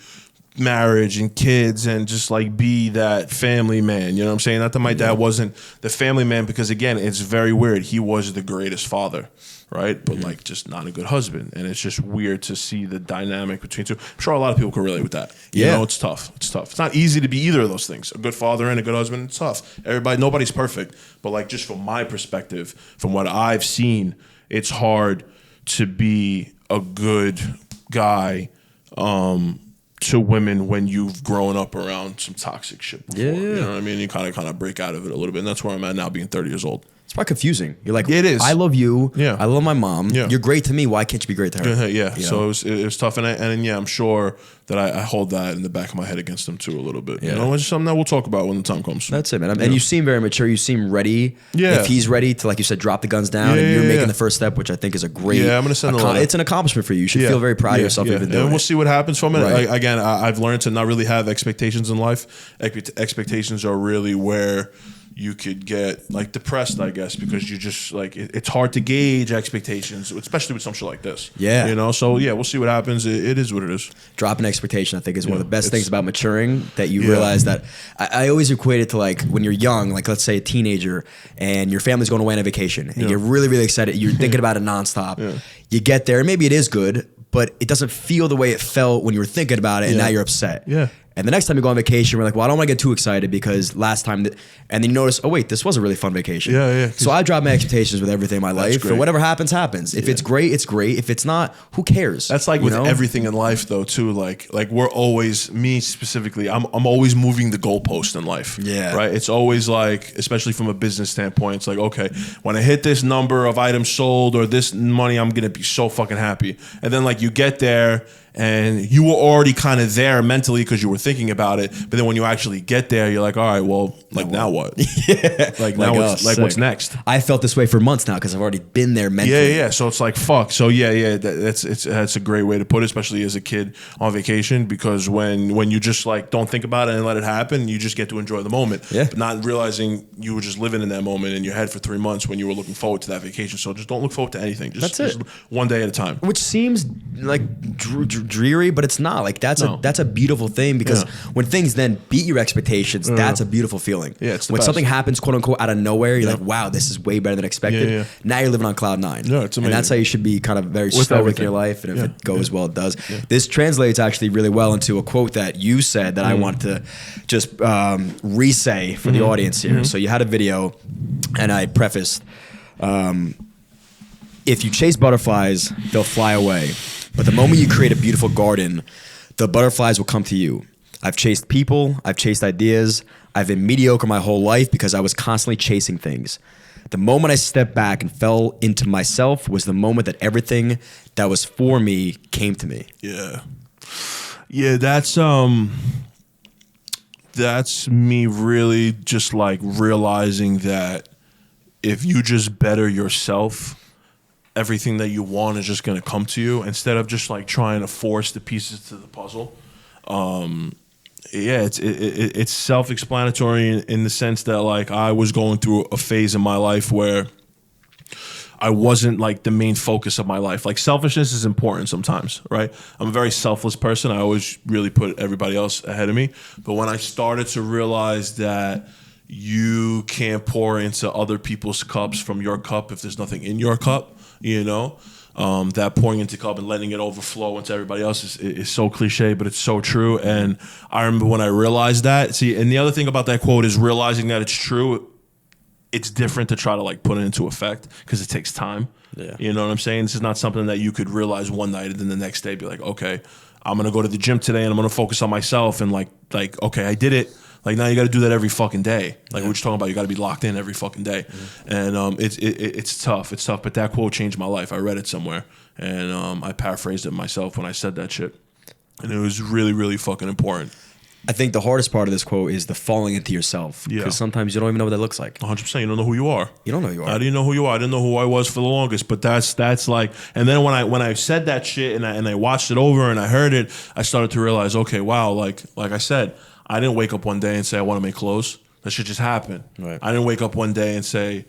marriage and kids and just, like, be that family man. You know what I'm saying? Not that my dad wasn't the family man, because, again, it's very weird. He was the greatest father, right? But like, just not a good husband. And it's just weird to see the dynamic between two. I'm sure a lot of people can relate with that. You know, it's tough. It's tough. It's not easy to be either of those things. A good father and a good husband, it's tough. Nobody's perfect. But, like, just from my perspective, from what I've seen, it's hard to be a good guy to women when you've grown up around some toxic shit before. You know what I mean? You kind of break out of it a little bit. And that's where I'm at now, being 30 years old. It's quite confusing. You're like, it is. I love you. I love my mom. You're great to me. Why can't you be great to her? You know? So it was tough. And I'm sure that I hold that in the back of my head against them too a little bit. You know, it's something that we'll talk about when the time comes. That's it, man. And you seem very mature. You seem ready. If he's ready to, like you said, drop the guns down and you're making the first step, which I think is a great. I'm going to send it's an accomplishment for you. You should feel very proud of yourself. You've been doing and we'll see what happens from it. I've learned to not really have expectations in life. Expectations are really where you could get like depressed, I guess, because you just like it's hard to gauge expectations, especially with some shit like this. Yeah, you know. So yeah, we'll see what happens. It is what it is. Dropping expectation, I think, is one of the best things about maturing. That you realize that I always equate it to like when you're young, like let's say a teenager, and your family's going away on a vacation, and you're really really excited. You're thinking about it nonstop. You get there, and maybe it is good, but it doesn't feel the way it felt when you were thinking about it, and now you're upset. Yeah. And the next time you go on vacation, we're like, well, I don't want to get too excited because last time, and then you notice, oh wait, this was a really fun vacation. Yeah. So I drop my expectations with everything in my life. And whatever happens, happens. If it's great, it's great. If it's not, who cares? That's like with everything in life, though, too. Like we're always, me specifically, I'm always moving the goalpost in life. Yeah. Right. It's always like, especially from a business standpoint, it's like, okay, when I hit this number of items sold or this money, I'm gonna be so fucking happy. And then like you get there. And you were already kind of there mentally because you were thinking about it, but then when you actually get there, you're like, all right, well, like now what? Like now what's next? I felt this way for months now because I've already been there mentally. Yeah. So it's like fuck. So that's a great way to put it, especially as a kid on vacation, because when you just like don't think about it and let it happen, you just get to enjoy the moment. Yeah. But not realizing you were just living in that moment in your head for 3 months when you were looking forward to that vacation. So just don't look forward to anything. Just one day at a time. Which seems like dreary, but it's not. Like that's a beautiful thing because when things then beat your expectations, that's a beautiful feeling. Yeah, it's the when best. Something happens, quote unquote, out of nowhere, you're like, wow, this is way better than expected. Yeah. Now you're living on cloud 9. Yeah, it's amazing. And that's how you should be kind of very stoic in your life. And if it goes well, it does. Yeah. This translates actually really well into a quote that you said that I wanted to just re-say for the audience here. So you had a video and I prefaced, if you chase butterflies, they'll fly away. But the moment you create a beautiful garden, the butterflies will come to you. I've chased people. I've chased ideas. I've been mediocre my whole life because I was constantly chasing things. The moment I stepped back and fell into myself was the moment that everything that was for me came to me. Yeah. Yeah, that's me really just like realizing that if you just better yourself, everything that you want is just going to come to you instead of just like trying to force the pieces to the puzzle. It's self-explanatory in the sense that like I was going through a phase in my life where I wasn't like the main focus of my life. Like selfishness is important sometimes, right? I'm a very selfless person. I always really put everybody else ahead of me. But when I started to realize that you can't pour into other people's cups from your cup if there's nothing in your cup, you know, that pouring into cup and letting it overflow into everybody else is so cliche, but it's so true. And I remember when I realized that. See, and the other thing about that quote is realizing that it's true. It's different to try to like put it into effect because it takes time. Yeah. You know what I'm saying? This is not something that you could realize one night and then the next day be like, okay, I'm going to go to the gym today and I'm going to focus on myself and like, okay, I did it. Like now you got to do that every fucking day. Like we were just talking about, you got to be locked in every fucking day. And it's tough. It's tough. But that quote changed my life. I read it somewhere and I paraphrased it myself when I said that shit. And it was really, really fucking important. I think the hardest part of this quote is the falling into yourself. Because sometimes you don't even know what that looks like. 100%. You don't know who you are. You don't know who you are. I didn't know who you are. I didn't know who I was for the longest. But that's like, and then when I said that shit and I watched it over and I heard it, I started to realize, okay, wow, like I said, I didn't wake up one day and say I want to make clothes. That shit just happened. Right. I didn't wake up one day and say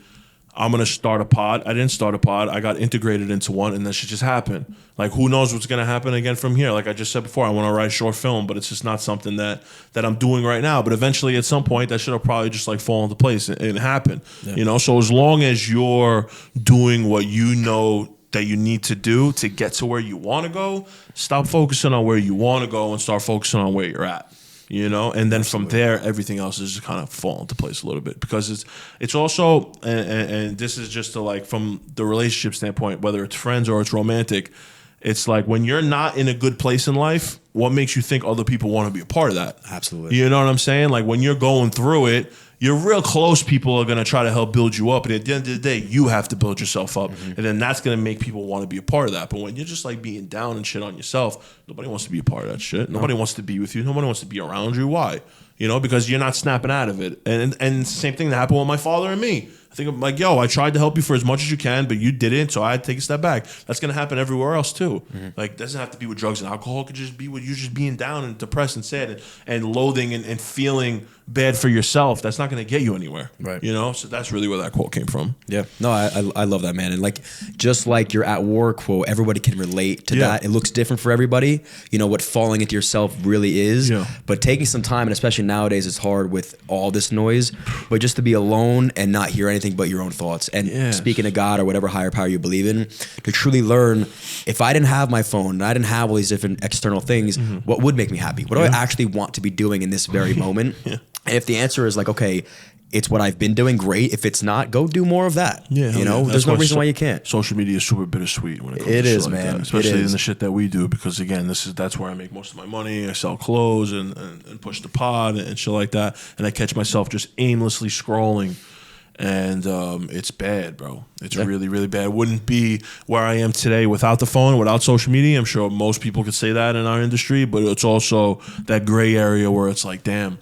I'm going to start a pod. I didn't start a pod. I got integrated into one and that shit just happened. Like who knows what's going to happen again from here. Like I just said before, I want to write short film, but it's just not something that I'm doing right now. But eventually at some point that shit will probably just like fall into place and happen. Yeah. You know, so as long as you're doing what you know that you need to do to get to where you want to go, stop focusing on where you want to go and start focusing on where you're at. You know, and then from there, everything else is just kind of fall into place a little bit because it's also, and this is just to like from the relationship standpoint, whether it's friends or it's romantic, it's like when you're not in a good place in life, what makes you think other people want to be a part of that? Absolutely. You know what I'm saying? Like when you're going through it, your real close people are going to try to help build you up. And at the end of the day, you have to build yourself up. Mm-hmm. And then that's going to make people want to be a part of that. But when you're just like being down and shit on yourself, nobody wants to be a part of that shit. Nobody wants to be with you. Nobody wants to be around you. Why? You know, because you're not snapping out of it. And it's the same thing that happened with my father and me. I think I'm like, yo, I tried to help you for as much as you can, but you didn't, so I had to take a step back. That's going to happen everywhere else, too. Mm-hmm. Like, it doesn't have to be with drugs and alcohol. It could just be with you just being down and depressed and sad and loathing and feeling bad for yourself, that's not going to get you anywhere. Right. You know? So that's really where that quote came from. Yeah. No, I love that, man. And like, just like your at work quote, everybody can relate to that. It looks different for everybody, you know, what falling into yourself really is. Yeah. But taking some time, and especially nowadays, it's hard with all this noise, but just to be alone and not hear anything but your own thoughts. And speaking to God or whatever higher power you believe in, to truly learn, if I didn't have my phone and I didn't have all these different external things, what would make me happy? What do I actually want to be doing in this very moment? And if the answer is like, okay, it's what I've been doing, great. If it's not, go do more of that. Yeah, you know, there's no reason why you can't. Social media is super bittersweet when it comes to shit like that, especially in the shit that we do. Because again, that's where I make most of my money. I sell clothes and push the pod and shit like that. And I catch myself just aimlessly scrolling. And it's bad, bro. It's really, really bad. Wouldn't be where I am today without the phone, without social media. I'm sure most people could say that in our industry, but it's also that gray area where it's like, damn,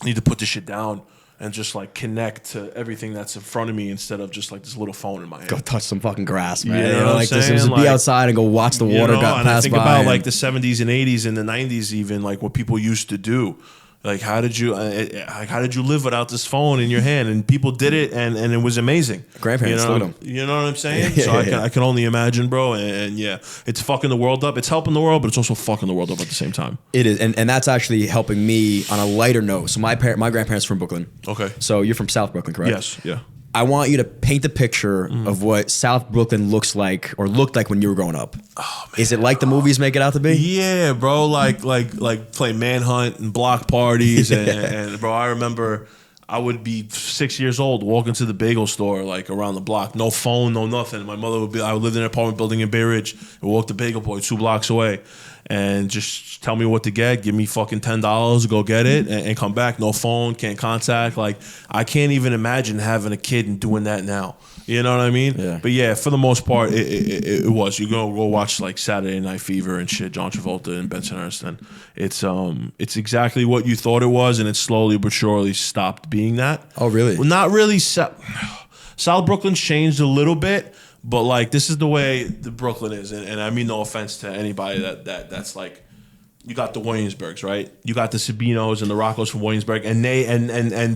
I need to put this shit down and just like connect to everything that's in front of me instead of just like this little phone in my hand. Go touch some fucking grass, man. You know what I'm like saying? Just be outside and go watch the water pass by. And I think about like the 70s and 80s and the 90s even, like what people used to do. Like how did you live without this phone in your hand? And people did it, and it was amazing. Grandparents did them. You know what I'm saying? So I can only imagine, bro. And yeah, it's fucking the world up. It's helping the world, but it's also fucking the world up at the same time. It is, and that's actually helping me on a lighter note. So my grandparents are from Brooklyn. Okay. So you're from South Brooklyn, correct? Yes. Yeah. I want you to paint the picture of what South Brooklyn looks like or looked like when you were growing up. Oh, man. Is it like the movies make it out to be? Yeah, bro. Like play Manhunt and block parties. and bro, I remember I would be 6 years old walking to the bagel store like around the block. No phone, no nothing. My mother I lived in an apartment building in Bay Ridge. I walked to Bagel Boy 2 blocks away. And just tell me what to get. Give me fucking $10, go get it, and come back. No phone, can't contact. Like, I can't even imagine having a kid and doing that now. You know what I mean? Yeah. But yeah, for the most part, it was. You go watch like Saturday Night Fever and shit, John Travolta and Bensonhurst, and it's exactly what you thought it was, and it slowly but surely stopped being that. Oh, really? Well, not really. South Brooklyn's changed a little bit. But like this is the way the Brooklyn is, and I mean no offense to anybody that's like, you got the Williamsburgs, right? You got the Sabinos and the Roccos from Williamsburg, and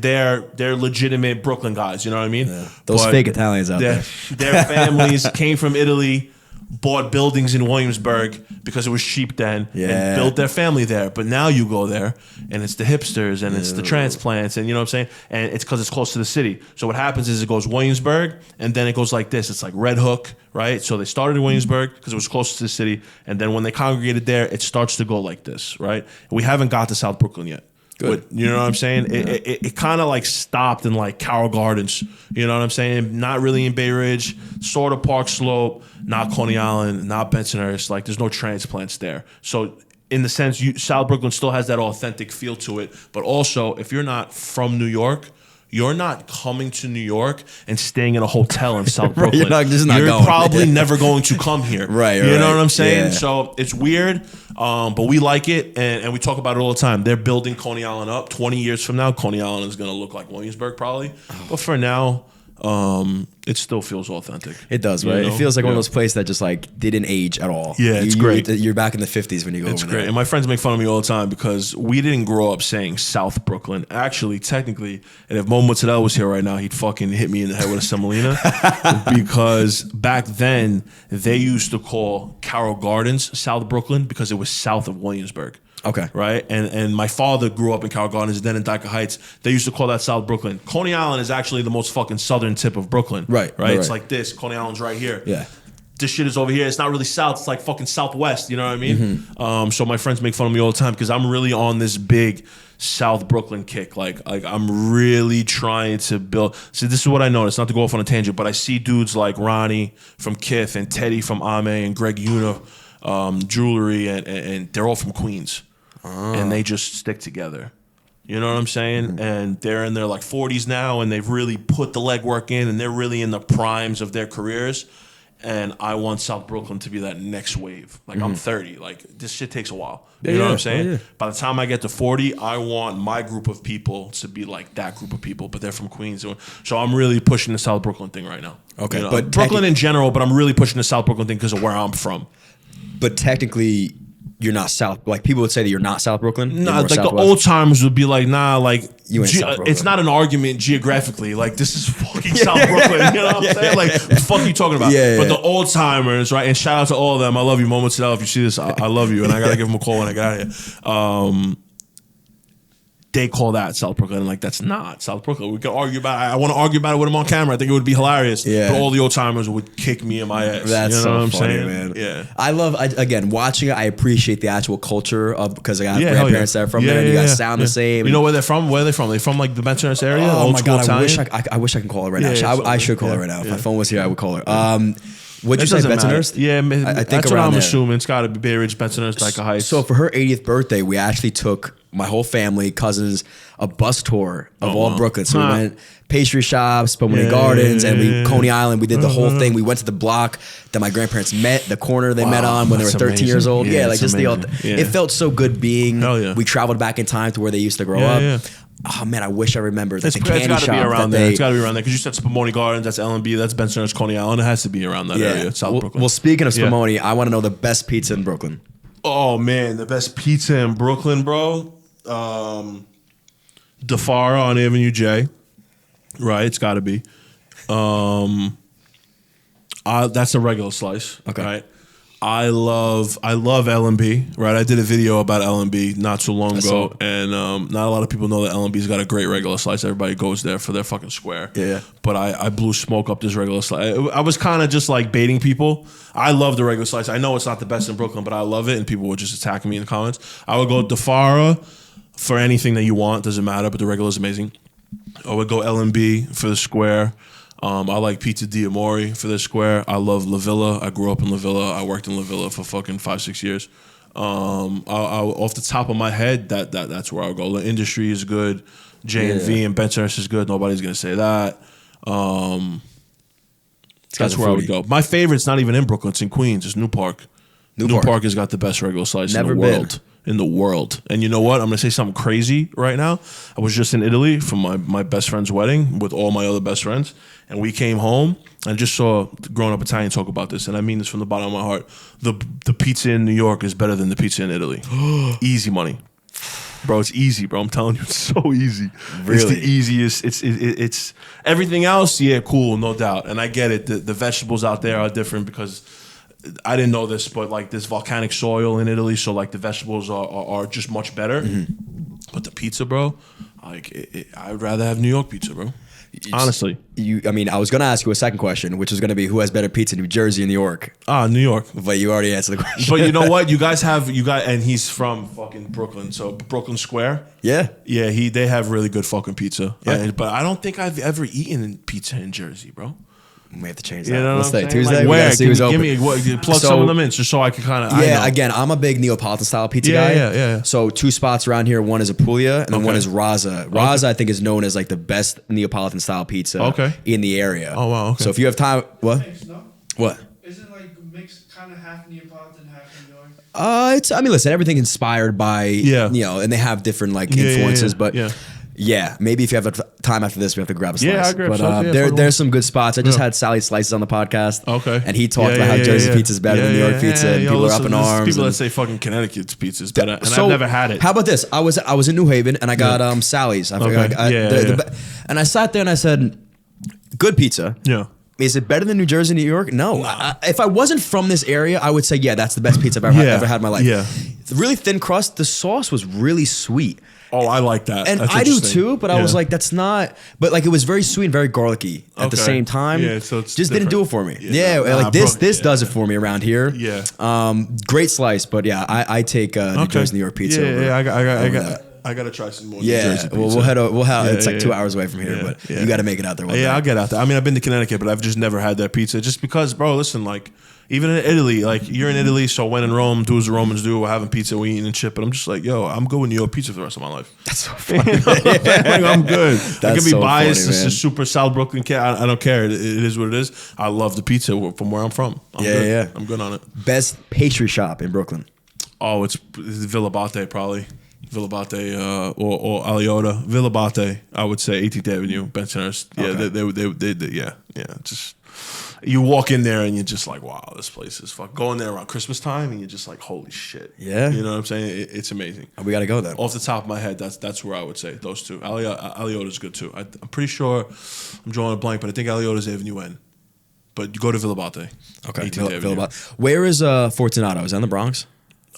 they're legitimate Brooklyn guys. You know what I mean? Yeah. Those fake Italians out there. Their families came from Italy, bought buildings in Williamsburg because it was cheap then, and built their family there. But now you go there, and it's the hipsters, and it's the transplants, and you know what I'm saying? And it's because it's close to the city. So what happens is it goes Williamsburg, and then it goes like this. It's like Red Hook, right? So they started in Williamsburg because it was close to the city, and then when they congregated there, it starts to go like this, right? We haven't got to South Brooklyn yet. Good. You know what I'm saying? It kind of like stopped in like Carroll Gardens. You know what I'm saying? Not really in Bay Ridge, sort of Park Slope, not Coney Island, not Bensonhurst. Like there's no transplants there. So in the sense, South Brooklyn still has that authentic feel to it. But also, if you're not from New York, you're not coming to New York and staying in a hotel in South Brooklyn. You're probably never going to come here. Right. You know what I'm saying? Yeah. So it's weird, but we like it, and we talk about it all the time. They're building Coney Island up. 20 years from now, Coney Island is going to look like Williamsburg probably. But for now, it still feels authentic. It does, right? You know? It feels like one of those places that just like didn't age at all. Yeah, it's great. You're back in the 50s when you go over there. It's great. And my friends make fun of me all the time because we didn't grow up saying South Brooklyn. Actually, technically, and if Mo Mozzarella was here right now, he'd fucking hit me in the head with a semolina because back then they used to call Carroll Gardens South Brooklyn because it was south of Williamsburg. Okay. Right? And my father grew up in Carroll Gardens, then in Dyker Heights. They used to call that South Brooklyn. Coney Island is actually the most fucking southern tip of Brooklyn. Right. It's like this. Coney Island's right here. Yeah. This shit is over here. It's not really south. It's like fucking southwest. You know what I mean? So my friends make fun of me all the time because I'm really on this big South Brooklyn kick. Like I'm really trying to build. See, this is what I noticed. Not to go off on a tangent, but I see dudes like Ronnie from Kith and Teddy from Ame and Greg Una, Jewelry, and they're all from Queens. And they just stick together. You know what I'm saying? And they're in their like 40s now, and they've really put the legwork in, and they're really in the primes of their careers. And I want South Brooklyn to be that next wave. Like I'm 30. Like this shit takes a while. You know what I'm saying? Yeah. By the time I get to 40, I want my group of people to be like that group of people, but they're from Queens. So I'm really pushing the South Brooklyn thing right now. Okay, you know? But Brooklyn in general, but I'm really pushing the South Brooklyn thing because of where I'm from. But technically, you're not South. Like people would say that you're not South Brooklyn. Nah, like Southwest. The old timers would be like, nah, like you ain't South Brooklyn. It's not an argument geographically. Like this is fucking South Brooklyn. You know what I'm saying? Like what the fuck are you talking about? But the old timers, right? And shout out to all of them. I love you, Moments L. If you see this, I love you, and I gotta give them a call when I get out of here. They call that South Brooklyn. Like, that's not South Brooklyn. We can argue about it. I want to argue about it with them on camera. I think it would be hilarious. Yeah. But all the old timers would kick me in my ass. That's you know so what I'm funny, saying? Man. Yeah. Again, watching it, I appreciate the actual culture of, because I got grandparents that are from there, and you guys sound the same. You know where they're from? Where are they from? They from like the Bentonhurst area? Oh old my school God, Italian? I wish I can call her right now. I should call her right now. If my phone was here, I would call her. What'd you say, Bentonhurst? Yeah, I think that's what I'm there. assuming. It's got to be Bay Ridge, Bentonhurst, Dyker Heights. So for her 80th birthday, we actually took my whole family, cousins, a bus tour of all Brooklyn. So we went pastry shops, Spumoni Gardens, and Coney Island. We did the whole thing. We went to the block that my grandparents met, the corner they met on when they were 13 years old. Yeah, like just it felt so good being. We traveled back in time to where they used to grow up. Oh man, I wish I remembered. That's the candy shop. It's got to be around there. It's got to be around there because you said Spumoni Gardens. That's L&B. That's Bentonhurst, Coney Island. It has to be around that area, South Brooklyn. Well, speaking of Spumoni, I want to know the best pizza in Brooklyn. Oh man, the best pizza in Brooklyn, bro. DeFara on Avenue J. Right, it's got to be. That's a regular slice. Okay. Right. I love L&B, right? I did a video about L&B not too long ago, and not a lot of people know that L&B's got a great regular slice. Everybody goes there for their fucking square. Yeah. But I blew smoke up this regular slice. I was kind of just like baiting people. I love the regular slice. I know it's not the best in Brooklyn, but I love it, and people would just attack me in the comments. I would go DeFara for anything that you want. Doesn't matter, but the regular is amazing. I would go L&B for the square. I like Pizza D'Amore for the square. I love La Villa. I grew up in La Villa. I worked in La Villa for fucking 5-6 years. Off the top of my head, that's where I'll go. The Industry is good. J&V and Bentonhurst is good. Nobody's gonna say that. That's where I would go. My favorite's not even in Brooklyn. It's in Queens. It's New Park. New Park has got the best regular slice in the world. In the world. And you know what? I'm going to say something crazy right now. I was just in Italy for my best friend's wedding with all my other best friends. And we came home and just saw grown up Italian talk about this. And I mean this from the bottom of my heart. The pizza in New York is better than the pizza in Italy. Easy money. Bro, it's easy, bro. I'm telling you, it's so easy. Really? It's the easiest. It's everything else, yeah, cool, no doubt. And I get it. The vegetables out there are different because I didn't know this, but like there's volcanic soil in Italy, so like the vegetables are just much better. But the pizza, bro, like I'd rather have New York pizza, bro. Honestly, I was gonna ask you a second question, which was gonna be who has better pizza, New Jersey or New York? New York. But you already answered the question. But you know what? You guys, and he's from fucking Brooklyn, so Brooklyn Square. Yeah, they have really good fucking pizza. Yeah. But I don't think I've ever eaten pizza in Jersey, bro. We have to change that. You know Let's say Tuesday. Like where? Give me plug some of them in just so I can kind of. Again, I'm a big Neapolitan style pizza guy. Yeah. So 2 spots around here. One is Apulia, and then one is Raza. Raza, I think, is known as like the best Neapolitan style pizza in the area. Oh wow. Okay. So if you have time, what? Mixed, no? What? Isn't like mixed kind of half Neapolitan, half New York? Listen, everything's inspired by and they have different like influences, but. Yeah, maybe if you have time after this, we have to grab a slice. Yeah, I grab but there's some good spots. I just had Sally Slices on the podcast. Okay. And he talked about how Jersey pizza is better than New York pizza, and people are up in arms. People that say fucking Connecticut's pizza is better, and I've never had it. How about this? I was in New Haven, and I got Sally's. And I sat there and I said, good pizza. Yeah. Is it better than New Jersey, New York? No. If I wasn't from this area, I would say, that's the best pizza I've ever had in my life. Yeah. Really thin crust. The sauce was really sweet. Oh, I like that. And I do too, but I was like, that's not. But like, it was very sweet and very garlicky at the same time. Yeah, so it's just different. Didn't do it for me. This does it for me around here. Yeah. Great slice, but I take New Jersey, New York pizza. I gotta try some more. Yeah, New Jersey pizza. we'll have. It's like 2 hours away from here, but you got to make it out there. I'll get out there. I mean, I've been to Connecticut, but I've just never had that pizza. Just because, bro, listen, like. Even in Italy, like you're in Italy, so when in Rome, do as the Romans do. We're having pizza, we eating and shit. But I'm just like, I'm good with New York pizza for the rest of my life. That's so funny. Like, I'm good. I can be so biased. Funny, this is super South Brooklyn kid. I don't care. It is what it is. I love the pizza from where I'm from. I'm good on it. Best pastry shop in Brooklyn. Oh, it's Villa Botte probably. Villabate or Aliota. Villabate, I would say 18th Avenue, Bensonhurst. Yeah, okay. they just you walk in there and you're just like, wow, this place is fuck. Going there around Christmas time and you're just like, holy shit. Yeah, you know what I'm saying? It's amazing. We got to go then. Off the top of my head, that's where I would say those two. Aliota's good too. I'm pretty sure I'm drawing a blank, but I think Aliota's Avenue N. But you go to Villabate. Okay, Villabate. Where is Fortunato? Is that in the Bronx?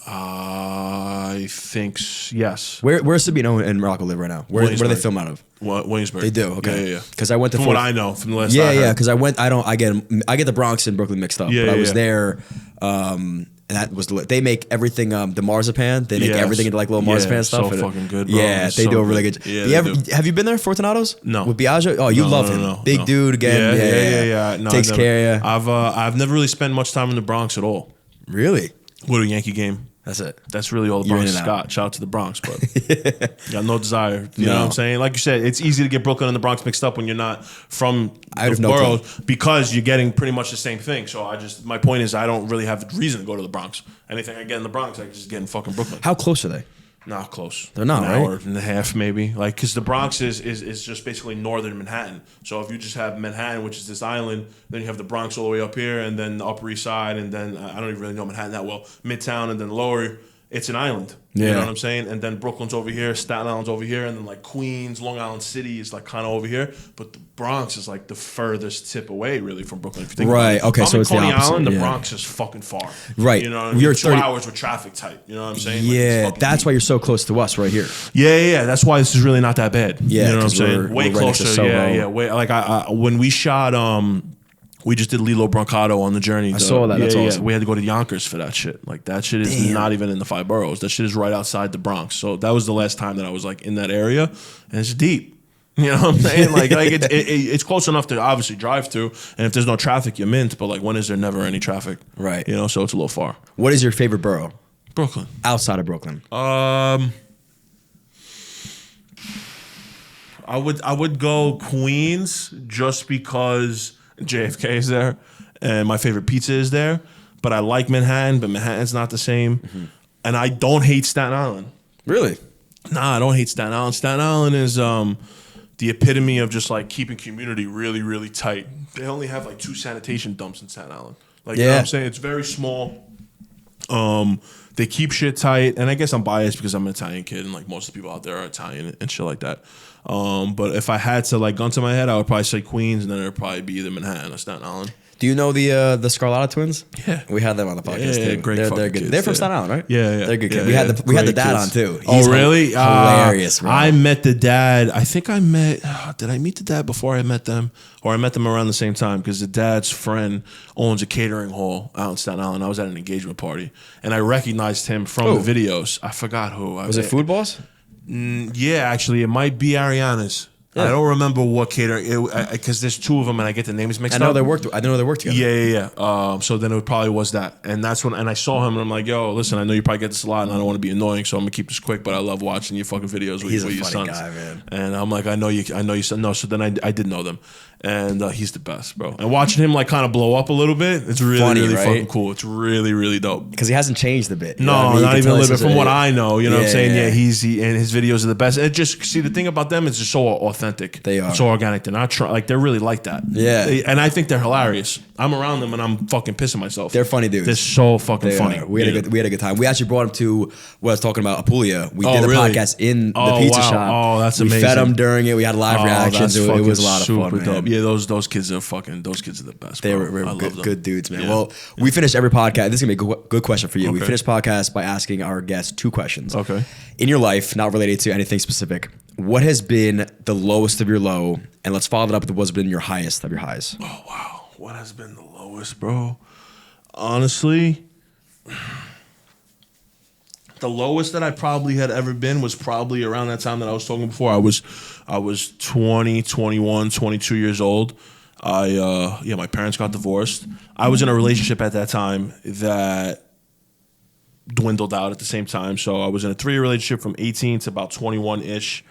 I think yes. Where's Sabino and Morocco live right now? Where do they film out of? Williamsburg. They do. Okay. Yeah. Because I went to from what I know from the last. Yeah. Because I went. I get the Bronx and Brooklyn mixed up. Yeah, but I was there. And that was they make everything the marzipan. They make everything into like little marzipan stuff. So fucking good, bro. Yeah, they do a really good. Yeah, have you been there, Fortunato's? No. With Biagio? Oh, you love him. No, Big dude again. Yeah. No, Takes care of you. I've never really spent much time in the Bronx at all. Really? Go to a Yankee game. That's it. That's really all the Bronx has got. Shout out to the Bronx, but got no desire. You know what I'm saying? Like you said, it's easy to get Brooklyn and the Bronx mixed up when you're not from the world because you're getting pretty much the same thing. So my point is I don't really have a reason to go to the Bronx. Anything I get in the Bronx, I can just get in fucking Brooklyn. How close are they? Not close. They're not, an right? hour and a half, maybe. Like, because the Bronx is just basically northern Manhattan. So if you just have Manhattan, which is this island, then you have the Bronx all the way up here, and then the Upper East Side, and then I don't even really know Manhattan that well. Midtown, and then lower. It's an island. Yeah. You know what I'm saying? And then Brooklyn's over here, Staten Island's over here, and then like Queens, Long Island City is like kind of over here. But the Bronx is like the furthest tip away, really, from Brooklyn. If you think right. About it. Okay. So it's Coney the opposite. Island, the Bronx is fucking far. Right. You know, you're 2 hours with traffic type. You know what I'm saying? Yeah. Like, that's why you're so close to us right here. Yeah. That's why this is really not that bad. Yeah. You know what I'm saying? Way closer. Yeah. Way, like when we shot. We just did Lilo Brancato on the journey. I saw that. That's awesome. We had to go to Yonkers for that shit. Like that shit is not even in the 5 boroughs. That shit is right outside the Bronx. So that was the last time that I was like in that area, and it's deep. You know what I'm saying? Like it's close enough to obviously drive to, and if there's no traffic, you're mint. But like, when is there never any traffic? Right. You know, so it's a little far. What is your favorite borough? Brooklyn. Outside of Brooklyn. I would go Queens just because JFK is there, and my favorite pizza is there. But I like Manhattan, but Manhattan's not the same. Mm-hmm. And I don't hate Staten Island. Really? Nah, I don't hate Staten Island. Staten Island is the epitome of just like keeping community really, really tight. They only have like 2 sanitation dumps in Staten Island. Like, you know what I'm saying? It's very small. They keep shit tight, and I guess I'm biased because I'm an Italian kid, and like most of the people out there are Italian and shit like that. But if I had to like gun to my head, I would probably say Queens, and then it would probably be either Manhattan or Staten Island. Do you know the Scarlata twins? Yeah, we had them on the podcast. Yeah, too. great. They're good. Kids, they're from Staten Island, right? Yeah. They're good kids. Yeah, we had the dad on too. He's really hilarious. Bro. I met the dad. I think I met. Did I meet the dad before I met them, or I met them around the same time? Because the dad's friend owns a catering hall out in Staten Island. I was at an engagement party, and I recognized him from the videos. I forgot who. Was it Food Boss? Yeah, actually, it might be Ariana's. Yeah. I don't remember what catering because there's 2 of them and I get the names mixed up. I know they worked together. Yeah. So then it probably was that, and that's when I saw him and I'm like, yo, listen, I know you probably get this a lot and I don't want to be annoying, so I'm gonna keep this quick. But I love watching your fucking videos with your sons. He's a funny guy, man. And I'm like, I know you said no. So then I did know them, and he's the best, bro. And watching him like kind of blow up a little bit, it's really funny, really fucking cool. It's really really dope because he hasn't changed a bit. No, not even a little bit. From what I know, you know what I'm saying? Yeah, he and his videos are the best. And just see the thing about them is just so authentic. They are. So organic. They're not like they're really like that. Yeah. And I think they're hilarious. I'm around them and I'm fucking pissing myself. They're funny dudes. They're so fucking funny. We had a good time. We actually brought him to what I was talking about, Apulia. We did the podcast in the pizza shop. Oh, that's amazing. We fed him during it. We had live reactions. It was a lot of fun, man. Dope. Yeah, those kids are the best. They were good dudes, man. Yeah. Well, we finish every podcast. This is gonna be a good question for you. Okay. We finish podcasts by asking our guests 2 questions. Okay. In your life, not related to anything specific, what has been the lowest of your low? And let's follow it up with what's been your highest of your highs. Oh, wow. What has been the lowest, bro? Honestly, the lowest that I probably had ever been was probably around that time that I was talking before. I was 20, 21, 22 years old. My parents got divorced. I was in a relationship at that time that dwindled out at the same time. So I was in a 3-year relationship from 18 to about 21-ish.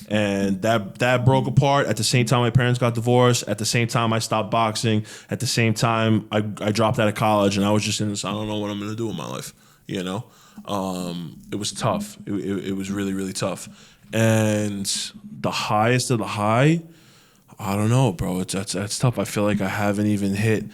And that broke apart. At the same time, my parents got divorced. At the same time, I stopped boxing. At the same time, I dropped out of college, and I was just in this, I don't know what I'm going to do in my life, you know? It was tough. It was really, really tough. And the highest of the high, I don't know, bro. That's tough. I feel like I haven't even hit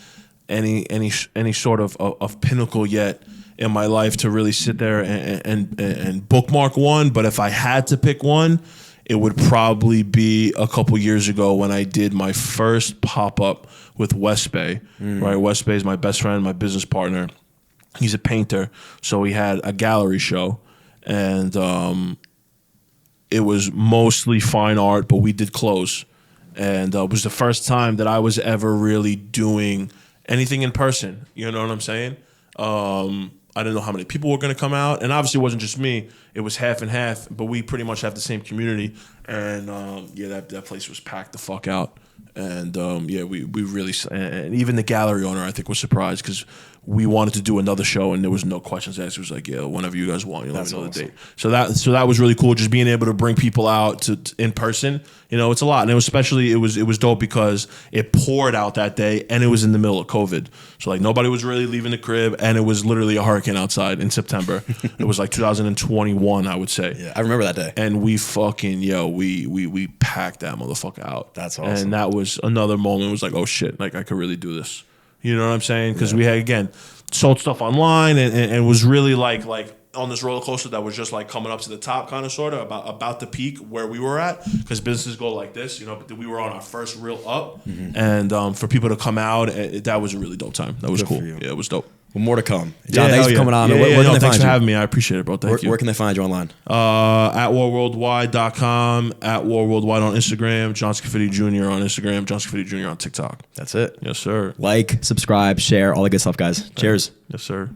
any sort of pinnacle yet in my life to really sit there and bookmark one. But if I had to pick one, it would probably be a couple years ago when I did my first pop-up with West Bay. Right, West Bay is my best friend, my business partner. He's a painter, so we had a gallery show, and it was mostly fine art, but we did clothes. And it was the first time that I was ever really doing anything in person. You know what I'm saying? I didn't know how many people were going to come out. And obviously it wasn't just me. It was half and half, but we pretty much have the same community. And that place was packed the fuck out. And we really, and even the gallery owner I think was surprised because we wanted to do another show and there was no questions asked. It was like, yeah, whenever you guys want, you let me know the date. So that was really cool, just being able to bring people out to in person. You know, it's a lot, and it was dope because it poured out that day and it was in the middle of COVID. So like nobody was really leaving the crib, and it was literally a hurricane outside in September. It was like 2021, I would say. Yeah, I remember that day. And we fucking we packed that motherfucker out. That's awesome. And that was another moment. It was like, oh shit, like I could really do this. You know what I'm saying? Because we had, again, sold stuff online and was really like on this roller coaster that was just like coming up to the top, kind of sort of about the peak where we were at. Because businesses go like this, you know. But we were on our first real up, and for people to come out, that was a really dope time. That was cool. Yeah, it was dope. Well, more to come. John, thanks for coming on. Where can they thanks find for you? having me. I appreciate it, bro. Thank you. Where can they find you online? At warworldwide.com, at warworldwide on Instagram, John Scafidi Jr. on Instagram, John Scafidi Jr. on TikTok. That's it. Yes, sir. Like, subscribe, share, all the good stuff, guys. Cheers. Yes, sir.